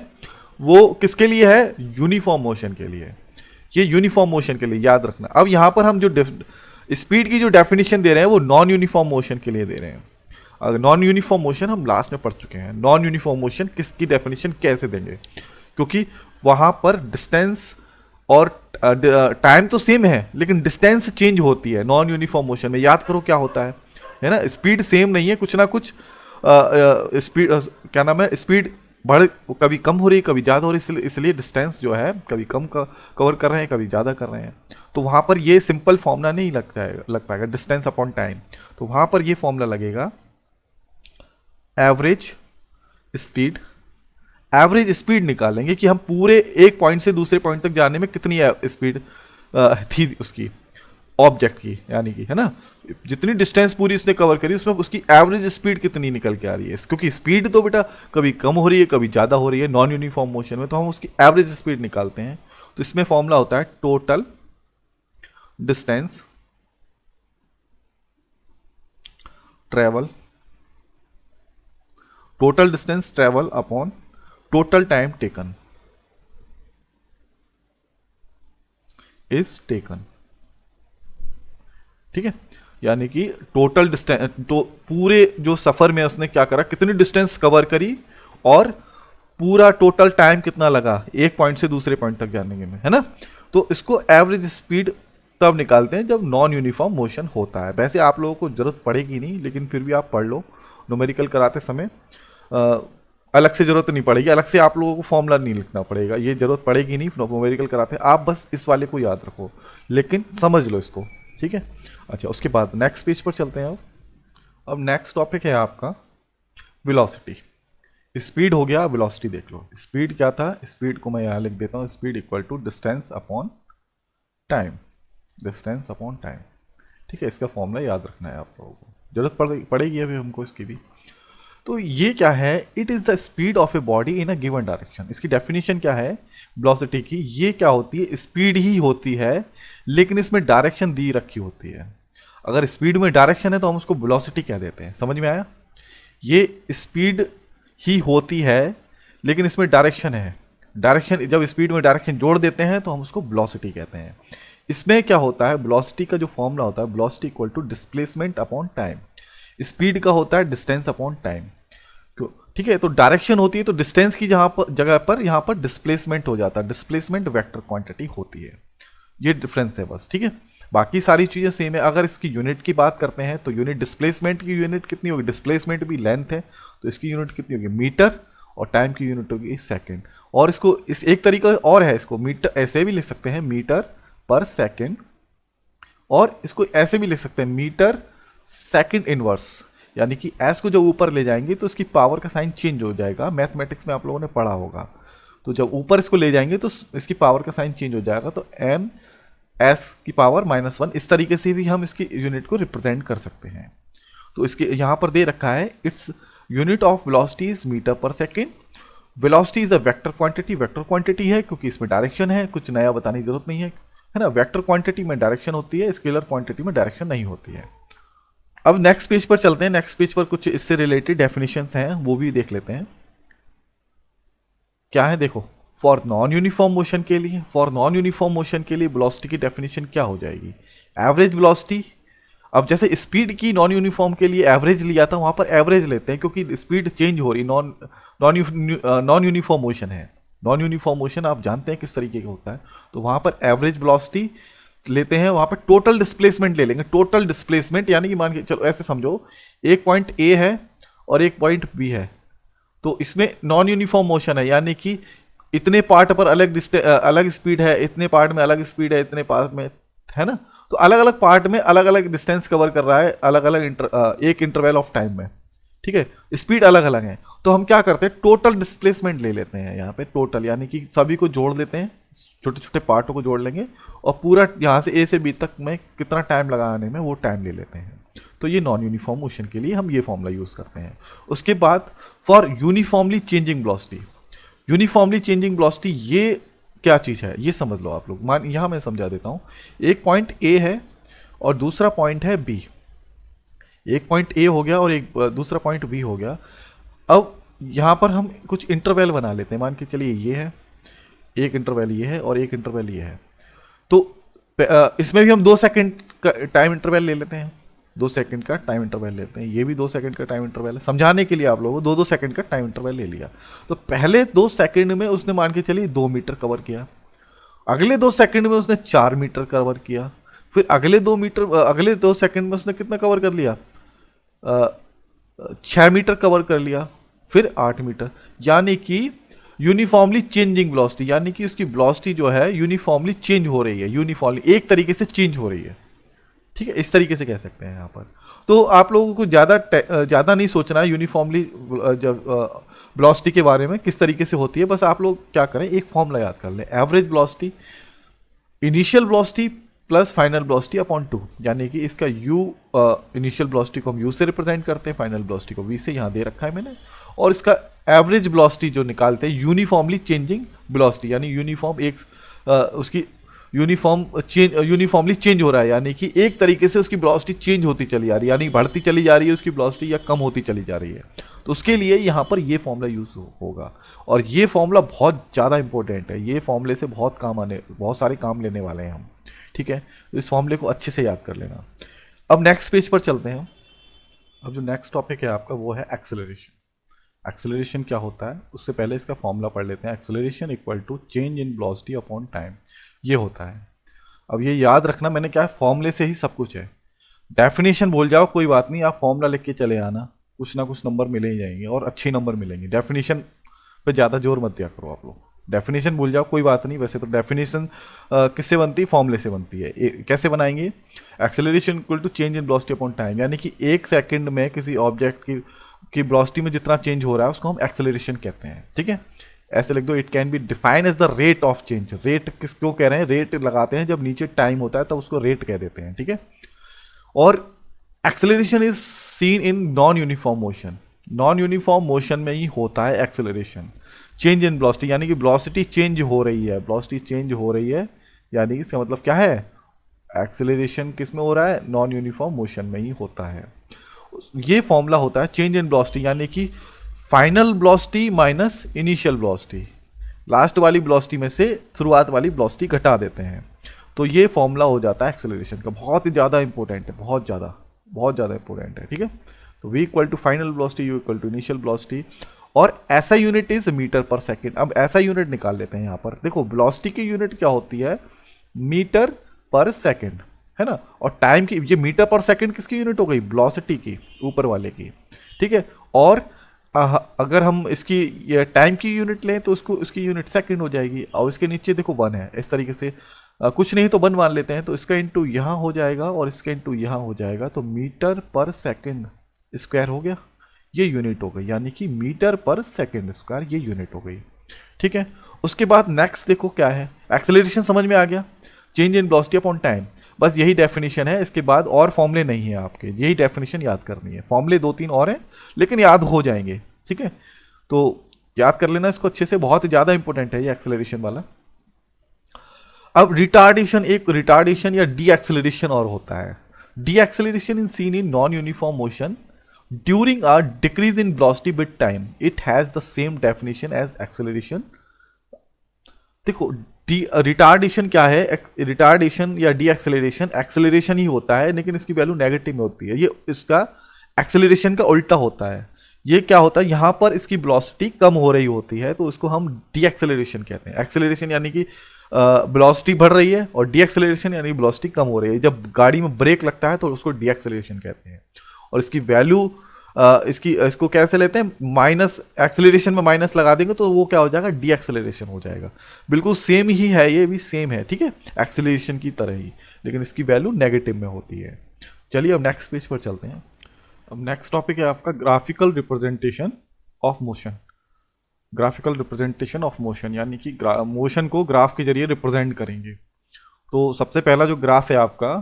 वो किसके लिए है? यूनिफॉर्म मोशन के लिए। ये यूनिफॉर्म मोशन के लिए याद रखना। अब यहां पर हम जो स्पीड की जो डेफिनेशन दे रहे हैं वो नॉन यूनिफॉर्म मोशन के लिए दे रहे हैं। अगर नॉन यूनिफॉर्म मोशन हम लास्ट में पढ़ चुके हैं। नॉन यूनिफॉर्म मोशन किसकी डेफिनेशन कैसे देंगे? क्योंकि वहां पर डिस्टेंस और टाइम तो सेम है, लेकिन डिस्टेंस चेंज होती है नॉन यूनिफॉर्म मोशन में। याद करो क्या होता है ना। स्पीड सेम नहीं है, कुछ ना कुछ स्पीड क्या नाम है, स्पीड बढ़, कभी कम हो रही है, कभी ज़्यादा हो रही है, इसलिए डिस्टेंस जो है कभी कम कवर कर रहे हैं, कभी ज़्यादा कर रहे हैं। तो वहाँ पर ये सिंपल फॉर्मूला नहीं लग पाएगा डिस्टेंस अपॉन टाइम। तो वहाँ पर ये फॉर्मूला लगेगा एवरेज स्पीड। एवरेज स्पीड निकालेंगे कि हम पूरे एक पॉइंट से दूसरे पॉइंट तक जाने में कितनी स्पीड थी उसकी ऑब्जेक्ट की, यानी कि, है ना, जितनी डिस्टेंस पूरी इसने कवर करी उसमें उसकी एवरेज स्पीड कितनी निकल के आ रही है। क्योंकि स्पीड तो बेटा कभी कम हो रही है, कभी ज़्यादा हो रही है नॉन यूनिफॉर्म मोशन में, तो हम उसकी एवरेज स्पीड निकालते हैं। तो इसमें फॉर्मूला होता है total distance travel, total distance travel upon total time taken is taken, ठीक है। यानी कि टोटल डिस्टेंस, तो पूरे जो सफर में उसने क्या करा, कितनी डिस्टेंस कवर करी, और पूरा टोटल टाइम कितना लगा एक पॉइंट से दूसरे पॉइंट तक जाने में, है ना। तो इसको एवरेज स्पीड तब निकालते हैं जब नॉन यूनिफॉर्म मोशन होता है। वैसे आप लोगों को जरूरत पड़ेगी नहीं, लेकिन फिर भी आप पढ़ लो, न्यूमेरिकल कराते समय अलग से जरूरत नहीं पड़ेगी, अलग से आप लोगों को फॉर्मूला नहीं लिखना पड़ेगा, ये जरूरत पड़ेगी नहीं। न्यूमेरिकल कराते हैं, आप बस इस वाले को याद रखो, लेकिन समझ लो इसको, ठीक है। अच्छा, उसके बाद नेक्स्ट पेज पर चलते हैं। अब नेक्स्ट टॉपिक है आपका वेलोसिटी। स्पीड हो गया, वेलोसिटी देख लो। स्पीड क्या था? स्पीड को मैं यहाँ लिख देता हूँ, speed equal to distance upon time, distance upon time, ठीक है। इसका फॉर्मूला याद रखना है आप लोगों को, जरूरत पड़ेगी अभी हमको इसकी भी। तो ये क्या है? It is the speed of a body in a given direction. इसकी डेफिनेशन क्या है वेलोसिटी की? ये क्या होती है? स्पीड ही होती है, लेकिन इसमें डायरेक्शन दी रखी होती है। अगर स्पीड में डायरेक्शन है तो हम उसको वेलोसिटी कह देते हैं। समझ में आया? ये स्पीड ही होती है, लेकिन इसमें डायरेक्शन है। डायरेक्शन, जब स्पीड में डायरेक्शन जोड़ देते हैं तो हम उसको वेलोसिटी कहते हैं। इसमें क्या होता है? वेलोसिटी का जो फॉर्मूला होता है, velocity equal to displacement upon time. Speed का होता है डिस्टेंस अपॉन टाइम, ठीक है। तो डायरेक्शन होती है तो डिस्टेंस की जगह पर यहाँ पर डिस्प्लेसमेंट हो जाता है, डिस्प्लेसमेंट वेक्टर क्वांटिटी होती है। ये डिफरेंस है बस, ठीक है। बाकी सारी चीजें सेम है। अगर इसकी यूनिट की बात करते हैं तो यूनिट डिस्प्लेसमेंट की यूनिट कितनी होगी? डिस्प्लेसमेंट भी लेंथ है, तो इसकी यूनिट कितनी होगी? मीटर, और टाइम की यूनिट होगी सेकेंड। और इसको इस एक तरीका और है, इसको मीटर ऐसे भी लिख सकते हैं, मीटर पर सेकेंड, और इसको ऐसे भी लिख सकते हैं, मीटर सेकेंड इनवर्स। यानी कि एस को जब ऊपर ले जाएंगे तो इसकी पावर का साइन चेंज हो जाएगा। मैथमेटिक्स में आप लोगों ने पढ़ा होगा। तो जब ऊपर इसको ले जाएंगे तो इसकी पावर का साइन चेंज हो जाएगा, तो एम एस की पावर -1, इस तरीके से भी हम इसकी यूनिट को रिप्रेजेंट कर सकते हैं। तो इसके यहाँ पर दे रखा है, its unit of velocity is metre per second. Velocity is a vector quantity, vector quantity है क्योंकि इसमें डायरेक्शन है, कुछ नया बताने की जरूरत नहीं है ना। वेक्टर क्वांटिटी में डायरेक्शन होती है, स्केलर क्वांटिटी में डायरेक्शन नहीं होती है। अब नेक्स्ट पेज पर चलते हैं। नेक्स्ट पेज पर कुछ इससे रिलेटेड डेफिनेशंस हैं, वो भी देख लेते हैं क्या है। देखो, फॉर नॉन यूनिफॉर्म मोशन के लिए, वेलोसिटी की डेफिनेशन क्या हो जाएगी? Average velocity. अब जैसे स्पीड की नॉन यूनिफॉर्म के लिए एवरेज लिया था, वहां पर एवरेज लेते हैं क्योंकि स्पीड चेंज हो रही, नॉन यूनिफॉर्म मोशन है। नॉन यूनिफॉर्म मोशन आप जानते हैं किस तरीके का होता है, तो वहां पर एवरेज वेलोसिटी लेते हैं। वहां पर टोटल डिस्प्लेसमेंट ले लेंगे। टोटल डिस्प्लेसमेंट यानी कि मान के चलो, ऐसे समझो, एक पॉइंट ए है और एक पॉइंट बी है, तो इसमें नॉन यूनिफॉर्म मोशन है, यानी कि इतने पार्ट पर अलग स्पीड है, इतने पार्ट में अलग स्पीड है, इतने पार्ट में है ना। तो अलग अलग पार्ट में अलग अलग डिस्टेंस कवर कर रहा है, अलग अलग एक इंटरवल ऑफ टाइम में, ठीक है। स्पीड अलग अलग है, तो हम क्या करते हैं, टोटल डिस्प्लेसमेंट ले लेते हैं यहाँ पे, टोटल यानी कि सभी को जोड़ लेते हैं, छोटे छोटे पार्टों को जोड़ लेंगे और पूरा यहाँ से ए से बी तक में कितना टाइम लगाने में वो टाइम ले लेते हैं। तो ये नॉन यूनिफॉर्म मोशन के लिए हम ये फॉर्मूला यूज़ करते हैं। उसके बाद for uniformly changing velocity, uniformly changing velocity ये क्या चीज़ है ये समझ लो आप लोग। मान यहाँ मैं समझा देता हूँ, एक पॉइंट ए है और दूसरा पॉइंट है बी, एक पॉइंट ए हो गया और एक दूसरा पॉइंट बी हो गया। अब यहाँ पर हम कुछ इंटरवल बना लेते हैं, मान के चलिए ये है, एक इंटरवल ये है और एक इंटरवल ये है। तो इसमें भी हम 2 सेकंड का टाइम इंटरवल ले लेते हैं, 2 सेकंड का टाइम इंटरवल लेते हैं, ये भी 2 सेकंड का टाइम इंटरवल है। समझाने के लिए आप लोगों को 2-2 सेकंड का टाइम इंटरवल ले लिया। तो पहले 2 सेकंड में उसने मान के चलिए 2 मीटर कवर किया, अगले 2 सेकंड में उसने 4 मीटर कवर किया, फिर अगले 2 सेकंड में उसने कितना कवर कर लिया, 6 मीटर कवर कर लिया, फिर 8 मीटर। यानी कि यूनिफॉर्मली चेंजिंग वेलोसिटी, यानी कि उसकी वेलोसिटी जो है यूनिफॉर्मली चेंज हो रही है, यूनिफॉर्मली एक तरीके से चेंज हो रही है, ठीक है, इस तरीके से कह सकते हैं यहाँ पर। तो आप लोगों को ज़्यादा नहीं सोचना है यूनिफॉर्मली जब वेलोसिटी के बारे में किस तरीके से होती है। बस आप लोग क्या करें, एक फॉर्मूला याद कर लें, average velocity initial velocity plus final velocity upon 2, यानी कि इसका u इनिशियल वेलोसिटी को हम u से रिप्रेजेंट करते हैं, फाइनल वेलोसिटी को v से यहाँ दे रखा है मैंने, और इसका एवरेज वेलोसिटी जो निकालते हैं यूनिफॉर्मली चेंजिंग वेलोसिटी, यानी यूनिफॉर्म एक उसकी यूनिफॉर्मली चेंज हो रहा है, यानी कि एक तरीके से उसकी वेलोसिटी चेंज होती चली जा रही है, यानी बढ़ती चली जा रही है उसकी वेलोसिटी या कम होती चली जा रही है। तो उसके लिए यहाँ पर ये फॉर्मूला यूज होगा, और ये फॉर्मूला बहुत ज़्यादा इंपॉर्टेंट है, ये फॉर्मूले से बहुत सारे काम लेने वाले हैं हम, ठीक है। तो इस फॉर्मूले को अच्छे से याद कर लेना। अब नेक्स्ट पेज पर चलते हैं। अब जो नेक्स्ट टॉपिक है आपका वो है एक्सेलरेशन। एक्सेलरेशन क्या होता है, उससे पहले इसका फॉर्मूला पढ़ लेते हैं। Acceleration equal to change in velocity upon time, ये होता है। अब ये याद रखना, मैंने क्या फॉर्मूले से ही सब कुछ है। डेफिनेशन भूल जाओ कोई बात नहीं, आप फॉर्मूला लिख के चले आना, कुछ ना कुछ नंबर मिले ही जाएंगे और अच्छे नंबर मिलेंगे। डेफिनेशन पे ज़्यादा जोर मत दिया करो आप लोग, डेफिनेशन भूल जाओ कोई बात नहीं। वैसे तो डेफिनेशन किससे बनती है, फॉर्मूले से बनती है। कैसे बनाएंगे, acceleration equal to change in velocity upon time, यानी कि 1 सेकंड में किसी ऑब्जेक्ट की वेलोसिटी में जितना चेंज हो रहा है उसको हम एक्सेलरेशन कहते हैं, ठीक है। ऐसे लिख दो, it can be define as the rate of change. Rate किसको कह रहे हैं, रेट लगाते हैं जब नीचे टाइम होता है तब उसको रेट कह देते हैं, ठीक है। और acceleration is seen in non uniform motion, non uniform motion में ही होता है एक्सेलरेशन। चेंज इन वेलोसिटी, यानी कि वेलोसिटी चेंज हो रही है, वेलोसिटी चेंज हो रही है, यानी इसका मतलब क्या है, एक्सेलरेशन किस में हो रहा है, नॉन यूनिफॉर्म मोशन में ही होता है। ये फॉर्मूला होता है चेंज इन वेलोसिटी, यानी कि final velocity minus initial velocity, last वाली वेलोसिटी में से शुरुआत वाली वेलोसिटी घटा देते हैं, तो ये फॉर्मूला हो जाता है एक्सेलरेशन का। बहुत ही ज़्यादा इंपॉर्टेंट है, बहुत ज़्यादा इंपॉर्टेंट है, ठीक है। तो v equal to final velocity, u equal to initial velocity, और ऐसा unit is metre per second. अब ऐसा यूनिट निकाल लेते हैं यहाँ पर। देखो वेलोसिटी की यूनिट क्या होती है, मीटर पर सेकेंड, है ना। और टाइम की, ये मीटर पर सेकेंड किसकी यूनिट हो गई, वेलोसिटी की, ऊपर वाले की, ठीक है। और अगर हम इसकी ये टाइम की यूनिट लें तो उसकी यूनिट सेकंड हो जाएगी, और इसके नीचे देखो 1 है, इस तरीके से कुछ नहीं तो 1 मान लेते हैं, तो इसका इंटू यहाँ हो जाएगा और इसका इंटू यहाँ हो जाएगा, तो मीटर पर सेकंड स्क्वायर हो गया, ये यूनिट हो गई, यानी कि मीटर पर सेकंड स्क्वायर ये यूनिट हो गई, ठीक है। उसके बाद नेक्स्ट देखो क्या है, एक्सेलरेशन समझ में आ गया, change in velocity upon time, बस यही डेफिनेशन है, इसके बाद और फॉर्मूले नहीं है आपके, यही डेफिनेशन याद करनी है। फॉर्मूले 2-3 और हैं लेकिन याद हो जाएंगे, ठीक है। तो याद कर लेना इसको अच्छे से, बहुत ज़्यादा इंपॉर्टेंट है ये एक्सेलरेशन वाला। अब रिटार्डेशन, एक रिटार्डेशन या डी एक्सेलरेशन और होता है। Deceleration in seen in non uniform motion during a decrease in velocity with time, it has the same definition as acceleration. देखो रिटार्डेशन क्या है, रिटार्डेशन या डी एक्सेलरेशन, एक्सेलरेशन ही होता है लेकिन इसकी वैल्यू नेगेटिव में होती है, ये इसका एक्सेलरेशन का उल्टा होता है। ये क्या होता है, यहाँ पर इसकी वेलोसिटी कम हो रही होती है तो इसको हम डी एक्सेलरेशन कहते हैं। एक्सेलरेशन यानी कि वेलोसिटी बढ़ रही है, और डी एक्सेलरेशन यानी वेलोसिटी कम हो रही है। जब गाड़ी में ब्रेक लगता है तो उसको डी एक्सेलरेशन कहते हैं, और इसकी वैल्यू इसको कैसे लेते हैं, माइनस एक्सेलरेशन में माइनस लगा देंगे तो वो क्या हो जाएगा, डी एक्सेलरेशन हो जाएगा। बिल्कुल सेम ही है, ये भी सेम है, ठीक है, एक्सेलरेशन की तरह ही, लेकिन इसकी वैल्यू नेगेटिव में होती है। चलिए अब नेक्स्ट पेज पर चलते हैं। अब नेक्स्ट टॉपिक है आपका graphical representation of motion. Graphical representation of motion यानी कि मोशन को ग्राफ के जरिए रिप्रेजेंट करेंगे। तो सबसे पहला जो ग्राफ है आपका,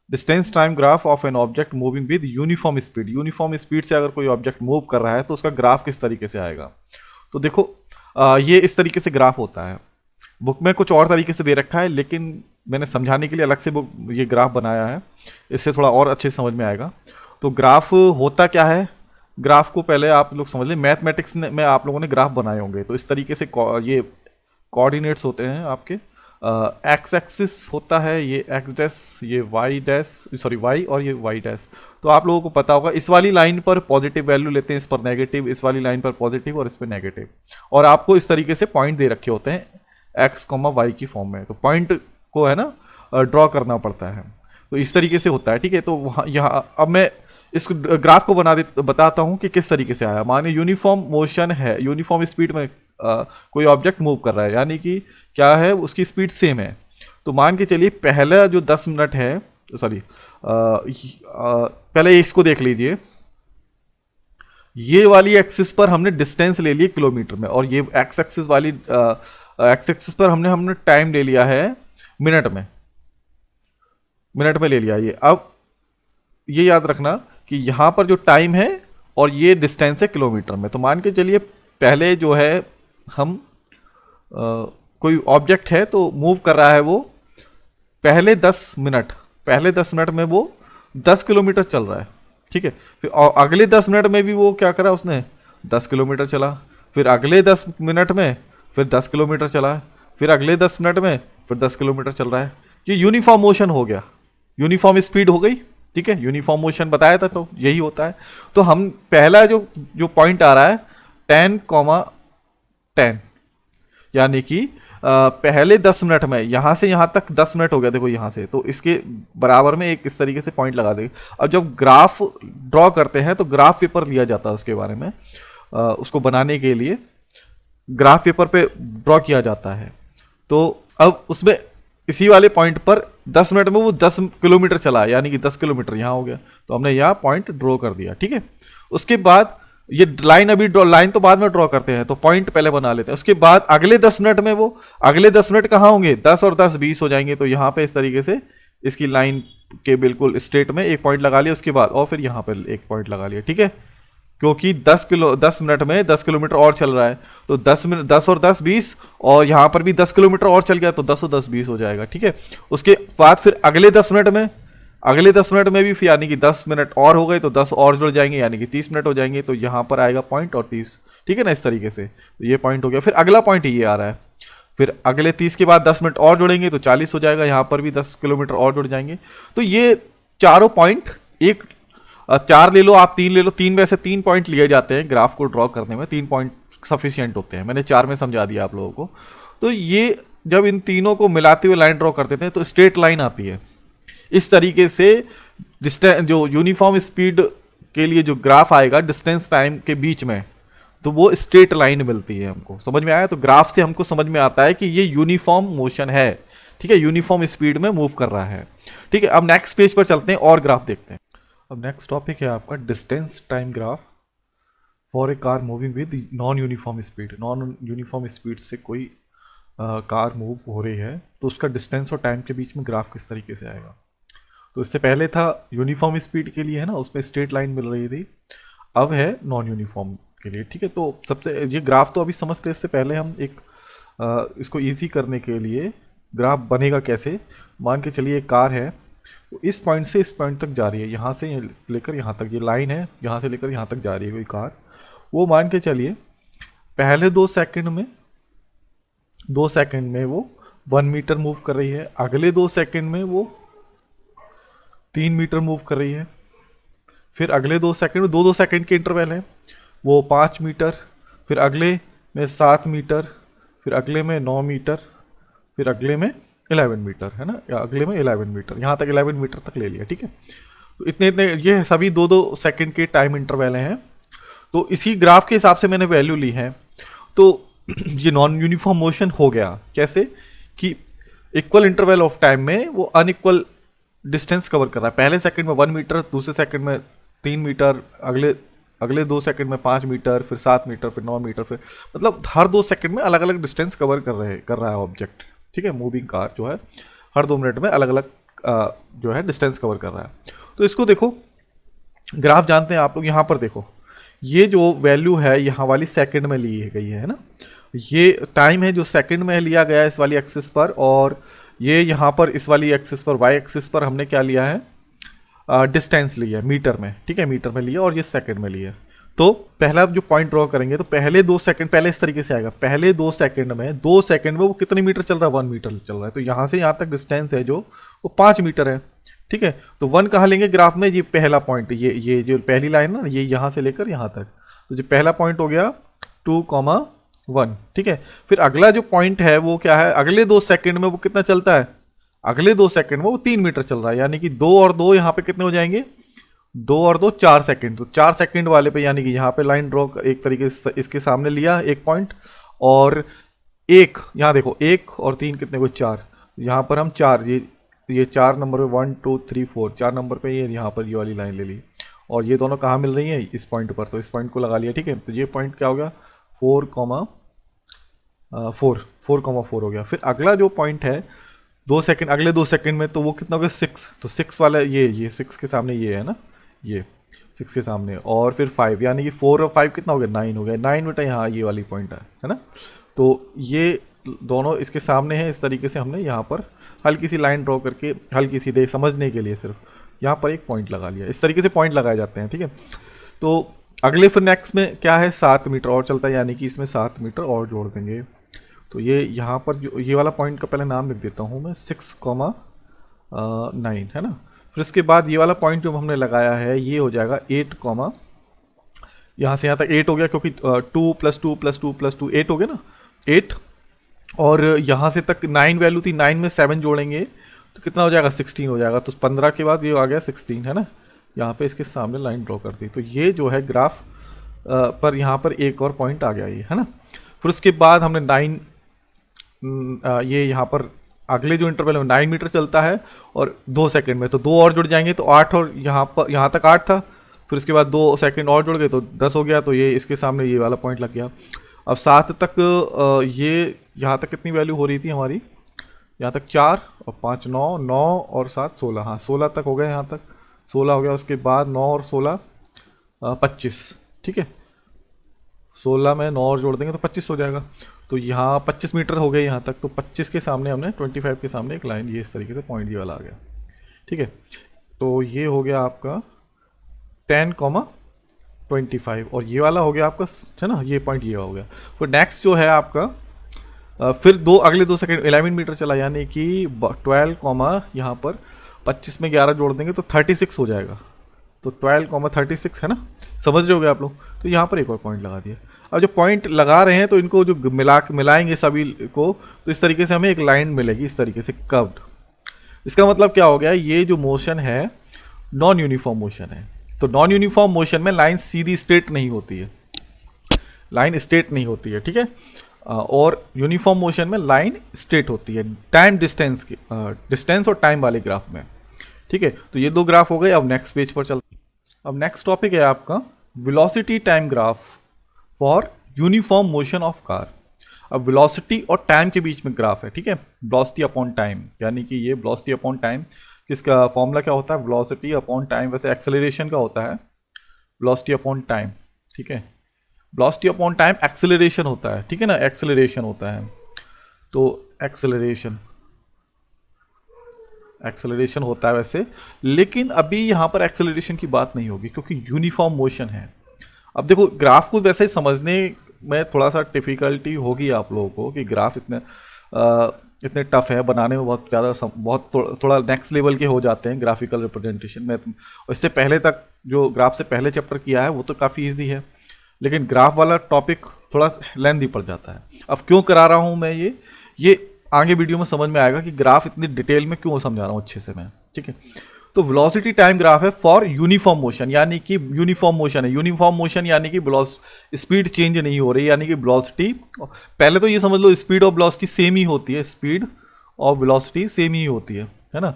distance time graph of an object moving with uniform speed. Uniform speed से अगर कोई ऑब्जेक्ट मूव कर रहा है तो उसका ग्राफ किस तरीके से आएगा। तो देखो ये इस तरीके से ग्राफ होता है। बुक में कुछ और तरीके से दे रखा है, लेकिन मैंने समझाने के लिए अलग से बुक ये ग्राफ बनाया है, इससे थोड़ा और अच्छे से समझ में आएगा। तो ग्राफ होता क्या है, ग्राफ को पहले आप लोग समझ लें, मैथमेटिक्स में आप लोगों ने ग्राफ बनाए होंगे। तो इस तरीके से ये कोऑर्डिनेट्स होते हैं आपके, एक्स एक्सिस होता है ये एक्स डैश, ये वाई डैश, सॉरी वाई, और ये वाई डैश। तो आप लोगों को पता होगा इस वाली लाइन पर पॉजिटिव वैल्यू लेते हैं, इस पर नेगेटिव, इस वाली लाइन पर पॉजिटिव और इस पर नेगेटिव, और आपको इस तरीके से पॉइंट दे रखे होते हैं एक्स कॉमा वाई की फॉर्म में। तो पॉइंट को है ना ड्रॉ करना पड़ता है, तो इस तरीके से होता है, ठीक है। तो वहाँ यहाँ अब मैं इस ग्राफ को बताता हूँ कि किस तरीके से आया। माने यूनिफॉर्म मोशन है, यूनिफॉर्म स्पीड में कोई ऑब्जेक्ट मूव कर रहा है, यानी कि क्या है, उसकी स्पीड सेम है। तो मान के चलिए पहला जो 10 मिनट है, सॉरी पहले इसको देख लीजिए, ये वाली एक्सिस पर हमने डिस्टेंस ले ली किलोमीटर में, और ये एक्स एक्सिस वाली एक्स एक्सिस पर हमने टाइम ले लिया है मिनट में, मिनट में ले लिया ये। अब ये याद रखना कि यहाँ पर जो टाइम है और ये डिस्टेंस है किलोमीटर में। तो मान के चलिए पहले जो है हम कोई ऑब्जेक्ट है तो मूव कर रहा है वो पहले 10 मिनट में वो 10 किलोमीटर चल रहा है, ठीक है। फिर अगले 10 मिनट में भी वो क्या करा, उसने 10 किलोमीटर चला, फिर अगले 10 मिनट में फिर 10 किलोमीटर चला, फिर अगले 10 मिनट में फिर 10 किलोमीटर चल रहा है। ये यूनिफॉर्म मोशन हो गया, यूनिफॉर्म स्पीड हो गई, ठीक है। यूनिफॉर्म मोशन बताया था तो यही होता है। तो हम पहला जो पॉइंट आ रहा है 10,10, यानी कि पहले 10 मिनट में यहां से यहां तक 10 मिनट हो गया, देखो यहां से, तो इसके बराबर में एक इस तरीके से पॉइंट लगा देंगे। अब जब ग्राफ ड्रॉ करते हैं तो ग्राफ पेपर लिया जाता है, उसके बारे में उसको बनाने के लिए ग्राफ पेपर पे ड्रॉ किया जाता है। तो अब उसमें इसी वाले पॉइंट पर 10 मिनट में वो 10 किलोमीटर चला, यानी कि 10 किलोमीटर यहाँ हो गया, तो हमने यहाँ पॉइंट ड्रॉ कर दिया, ठीक है। उसके बाद ये लाइन अभी लाइन तो बाद में ड्रॉ करते हैं, तो पॉइंट पहले बना लेते हैं। उसके बाद अगले 10 मिनट में वो अगले 10 मिनट कहाँ होंगे, 10 और 10 20 हो जाएंगे। तो यहाँ पे इस तरीके से इसकी लाइन के बिल्कुल स्ट्रेट में एक पॉइंट लगा लिया, उसके बाद और फिर यहाँ पर एक पॉइंट लगा लिया, ठीक है। क्योंकि 10 मिनट में 10 किलोमीटर और चल रहा है, तो 10 और 10 20, और यहाँ पर भी 10 किलोमीटर और चल गया, तो 10 और 10 20 हो जाएगा, ठीक है। उसके बाद फिर अगले 10 मिनट में भी फिर यानी कि 10 मिनट और हो गए, तो 10 और जुड़ जाएंगे, यानी कि 30 मिनट हो जाएंगे। तो यहाँ पर आएगा पॉइंट और 30, ठीक है ना, इस तरीके से। तो ये पॉइंट हो गया। फिर अगला पॉइंट ये आ रहा है, फिर अगले 30 के बाद 10 मिनट और जुड़ेंगे तो 40 हो जाएगा, यहाँ पर भी 10 किलोमीटर और जुड़ जाएंगे। तो ये चारों पॉइंट, एक 4 ले लो आप, 3 ले लो, 3 में से 3 पॉइंट लिए जाते हैं ग्राफ को ड्रॉ करने में, 3 पॉइंट सफिशिएंट होते हैं। मैंने 4 में समझा दिया आप लोगों को। तो ये जब इन तीनों को मिलाते हुए लाइन ड्रॉ करते थे तो स्ट्रेट लाइन आती है। इस तरीके से जो यूनिफॉर्म स्पीड के लिए जो ग्राफ आएगा डिस्टेंस टाइम के बीच में, तो वो स्ट्रेट लाइन मिलती है हमको। समझ में आया? तो ग्राफ से हमको समझ में आता है कि ये यूनिफॉर्म मोशन है, ठीक है, यूनिफॉर्म स्पीड में मूव कर रहा है, ठीक है। अब नेक्स्ट पेज पर चलते हैं और ग्राफ देखते हैं। अब नेक्स्ट टॉपिक है आपका distance time graph for a car moving with non uniform speed. Non uniform speed से कोई कार मूव हो रही है तो उसका डिस्टेंस और टाइम के बीच में ग्राफ किस तरीके से आएगा। तो इससे पहले था यूनिफॉर्म स्पीड के लिए, है ना, उसमें स्ट्रेट लाइन मिल रही थी। अब है नॉन यूनिफॉर्म के लिए, ठीक है। तो सबसे ये ग्राफ तो अभी समझते हैं, इससे पहले हम एक इसको इजी करने के लिए ग्राफ बनेगा कैसे। मान के चलिए एक कार है, तो इस पॉइंट से इस पॉइंट तक जा रही है, यहाँ से लेकर यहाँ तक, ये लाइन है, यहाँ से लेकर यहाँ तक जा रही है कोई कार। वो मान के चलिए पहले 2 सेकंड में वो 1 मीटर मूव कर रही है, अगले 2 सेकंड में वो 3 मीटर मूव कर रही है, फिर अगले 2 सेकंड में 2-2 सेकंड के इंटरवल है, वो 5 मीटर, फिर अगले में 7 मीटर, फिर अगले में 9 मीटर, फिर अगले में 11 मीटर, है ना, या अगले में 11 मीटर, यहाँ तक 11 मीटर तक ले लिया, ठीक है। तो इतने इतने ये सभी 2-2 सेकंड के टाइम इंटरवल हैं। तो इसी ग्राफ के हिसाब से मैंने वैल्यू ली है। तो ये नॉन यूनिफॉर्म मोशन हो गया कैसे कि इक्वल इंटरवल ऑफ टाइम में वो अनइक्वल डिस्टेंस कवर कर रहा है। पहले सेकंड में 1 मीटर, दूसरे सेकंड में 3 मीटर, अगले अगले 2 सेकंड में 5 मीटर, फिर 7 मीटर, फिर 9 मीटर, फिर मतलब हर 2 सेकंड में अलग अलग डिस्टेंस कवर कर रहा है ऑब्जेक्ट। ठीक है, मूविंग कार जो है हर 2 मिनट में अलग अलग जो है डिस्टेंस कवर कर रहा है। तो इसको देखो, ग्राफ जानते हैं आप लोग, यहाँ पर देखो ये जो वैल्यू है यहाँ वाली सेकंड में ली गई है ना, ये टाइम है जो सेकंड में लिया गया है इस वाली एक्सिस पर, और ये यहाँ पर इस वाली एक्सिस पर वाई एक्सिस पर हमने क्या लिया है, डिस्टेंस लिया है मीटर में। ठीक है, मीटर में लिया और ये सेकंड में लिया। तो पहला जो पॉइंट ड्रॉ करेंगे तो पहले 2 सेकंड पहले इस तरीके से आएगा, पहले 2 सेकंड में 2 सेकंड में वो कितने मीटर चल रहा है, 1 मीटर चल रहा है। तो यहाँ से यहाँ तक डिस्टेंस है जो वो 5 मीटर है। ठीक है, तो 1 कहाँ लेंगे ग्राफ में, ये पहला पॉइंट, ये जो पहली लाइन है ना, ये यहाँ से लेकर यहाँ तक, तो जो पहला पॉइंट हो गया 2,1। ठीक है, फिर अगला जो पॉइंट है वो क्या है, अगले 2 सेकंड में वो कितना चलता है, अगले 2 सेकंड में वो 3 मीटर चल रहा है, यानी कि 2 और 2 यहाँ पे कितने हो जाएंगे, 2 और 2 4 सेकंड। तो 4 सेकंड वाले पे यानी कि यहाँ पे लाइन ड्रॉ एक तरीके से इसके सामने लिया एक पॉइंट, और एक यहाँ देखो 1 और 3 कितने को 4, यहाँ पर हम 4 ये 4 नंबर पे 1 2 3 4 4 नंबर पे ये यहाँ पर ये वाली लाइन ले ली, और ये दोनों कहाँ मिल रही हैं, इस पॉइंट पर, तो इस पॉइंट को लगा लिया। ठीक है, तो ये पॉइंट क्या हो गया 4,4 हो गया। फिर अगला जो पॉइंट है 2 सेकंड, अगले 2 सेकंड में, तो वो कितना हो गया 6, तो 6 वाला ये 6 के सामने ये है ना, ये 6 के सामने, और फिर 5, यानी कि 4 और 5 कितना हो गया 9 हो गया। 9 बेटा यहाँ ये वाली पॉइंट है ना। तो ये दोनों इसके सामने हैं। इस तरीके से हमने यहाँ पर हल्की सी लाइन ड्रॉ करके, हल्की सी देख समझने के लिए सिर्फ यहाँ पर एक पॉइंट लगा लिया। इस तरीके से पॉइंट लगाए जाते हैं। ठीक है, तो अगले फिर नेक्स्ट में क्या है 7 मीटर और चलता है, यानी कि इसमें 7 मीटर और जोड़ देंगे। तो ये यहाँ पर जो ये वाला पॉइंट का पहले नाम लिख देता हूँ मैं 6,9 है ना। फिर उसके बाद ये वाला पॉइंट जो हमने लगाया है ये हो जाएगा 8, यहाँ से यहाँ तक 8 हो गया, क्योंकि 2 + 2 + 2 + 2 8 हो गया ना, 8, और यहाँ से तक 9 वैल्यू थी, 9 में 7 जोड़ेंगे तो कितना हो जाएगा 16 हो जाएगा। तो 15 के बाद ये आ गया 16 है ना, यहाँ पे इसके सामने लाइन ड्रॉ कर दी। तो ये जो है ग्राफ पर यहाँ पर एक और पॉइंट आ गया ये है ना। फिर उसके बाद हमने 9 ये यहाँ पर अगले जो इंटरवल में 9 मीटर चलता है और 2 सेकंड में, तो 2 और जुड़ जाएंगे तो 8, और यहाँ पर यहाँ तक 8 था, फिर उसके बाद 2 सेकंड और जुड़ गए तो 10 हो गया। तो ये इसके सामने ये वाला पॉइंट लग गया। अब 7 तक ये यहाँ तक कितनी वैल्यू हो रही थी हमारी, यहाँ तक 4 और 5 9, 9 और 7 16, हाँ 16 तक हो गया, यहाँ तक 16 हो गया। उसके बाद 9 और 16 25। ठीक है, 16 में 9 और जोड़ देंगे तो 25 हो जाएगा। तो यहाँ 25 मीटर हो गए यहाँ तक। तो 25 के सामने हमने 25 के सामने एक लाइन ये इस तरीके से पॉइंट ये वाला आ गया। ठीक है, तो ये हो गया आपका 10,25, और ये वाला हो गया आपका है ना, ये पॉइंट ये हो गया। फिर नेक्स्ट जो है आपका फिर अगले 2 सेकंड 11 मीटर चला, यानी कि 12, यहाँ पर 25 में 11 जोड़ देंगे तो 36 हो जाएगा। तो 12,36 है ना, समझ रहे होगे आप लोग। तो यहाँ पर एक और पॉइंट लगा दिया। अब जो पॉइंट लगा रहे हैं तो इनको जो मिलाएंगे सभी को, तो इस तरीके से हमें एक लाइन मिलेगी इस तरीके से कर्व्ड। इसका मतलब क्या हो गया, ये जो मोशन है नॉन यूनिफॉर्म मोशन है। तो नॉन यूनिफॉर्म मोशन में लाइन सीधी स्ट्रेट नहीं होती है, लाइन स्ट्रेट नहीं होती है। ठीक है, और यूनिफॉर्म मोशन में लाइन स्ट्रेट होती है टाइम डिस्टेंस और टाइम वाले ग्राफ में। ठीक है, तो ये 2 ग्राफ हो गए। अब नेक्स्ट पेज पर चलते हैं। अब नेक्स्ट टॉपिक है आपका velocity time graph for uniform motion of car. अब वेलोसिटी और टाइम के बीच में ग्राफ है। ठीक है, वेलोसिटी अपॉन टाइम, यानी कि ये वेलोसिटी अपॉन टाइम, किसका फॉर्मूला क्या होता है, वेलोसिटी अपॉन टाइम। वैसे एक्सेलरेशन का होता है वेलोसिटी अपॉन टाइम। ठीक है, वेलोसिटी अपॉन टाइम एक्सेलरेशन होता है। ठीक है ना, एक्सेलरेशन होता है। तो एक्सेलरेशन होता है वैसे, लेकिन अभी यहाँ पर एक्सेलरेशन की बात नहीं होगी क्योंकि यूनिफॉर्म मोशन है। अब देखो ग्राफ को वैसे समझने में थोड़ा सा डिफ़िकल्टी होगी आप लोगों को कि ग्राफ इतने टफ है बनाने में, बहुत ज़्यादा थोड़ा नेक्स्ट लेवल के हो जाते हैं ग्राफिकल रिप्रेजेंटेशन में। इससे पहले तक जो ग्राफ से पहले चैप्टर किया है वो तो काफ़ी ईजी है, लेकिन ग्राफ वाला टॉपिक थोड़ा लेंथी पड़ जाता है। अब क्यों करा रहा हूँ मैं ये आगे वीडियो में समझ में आएगा कि ग्राफ इतनी डिटेल में क्यों समझा रहा हूँ अच्छे से मैं। ठीक है, तो वेलोसिटी टाइम ग्राफ है फॉर यूनिफॉर्म मोशन, यानी कि यूनिफॉर्म मोशन है। यूनिफॉर्म मोशन यानी कि स्पीड चेंज नहीं हो रही, यानी कि वेलोसिटी, पहले तो ये समझ लो स्पीड और वेलोसिटी सेम ही होती है, स्पीड और वेलोसिटी सेम ही होती है ना,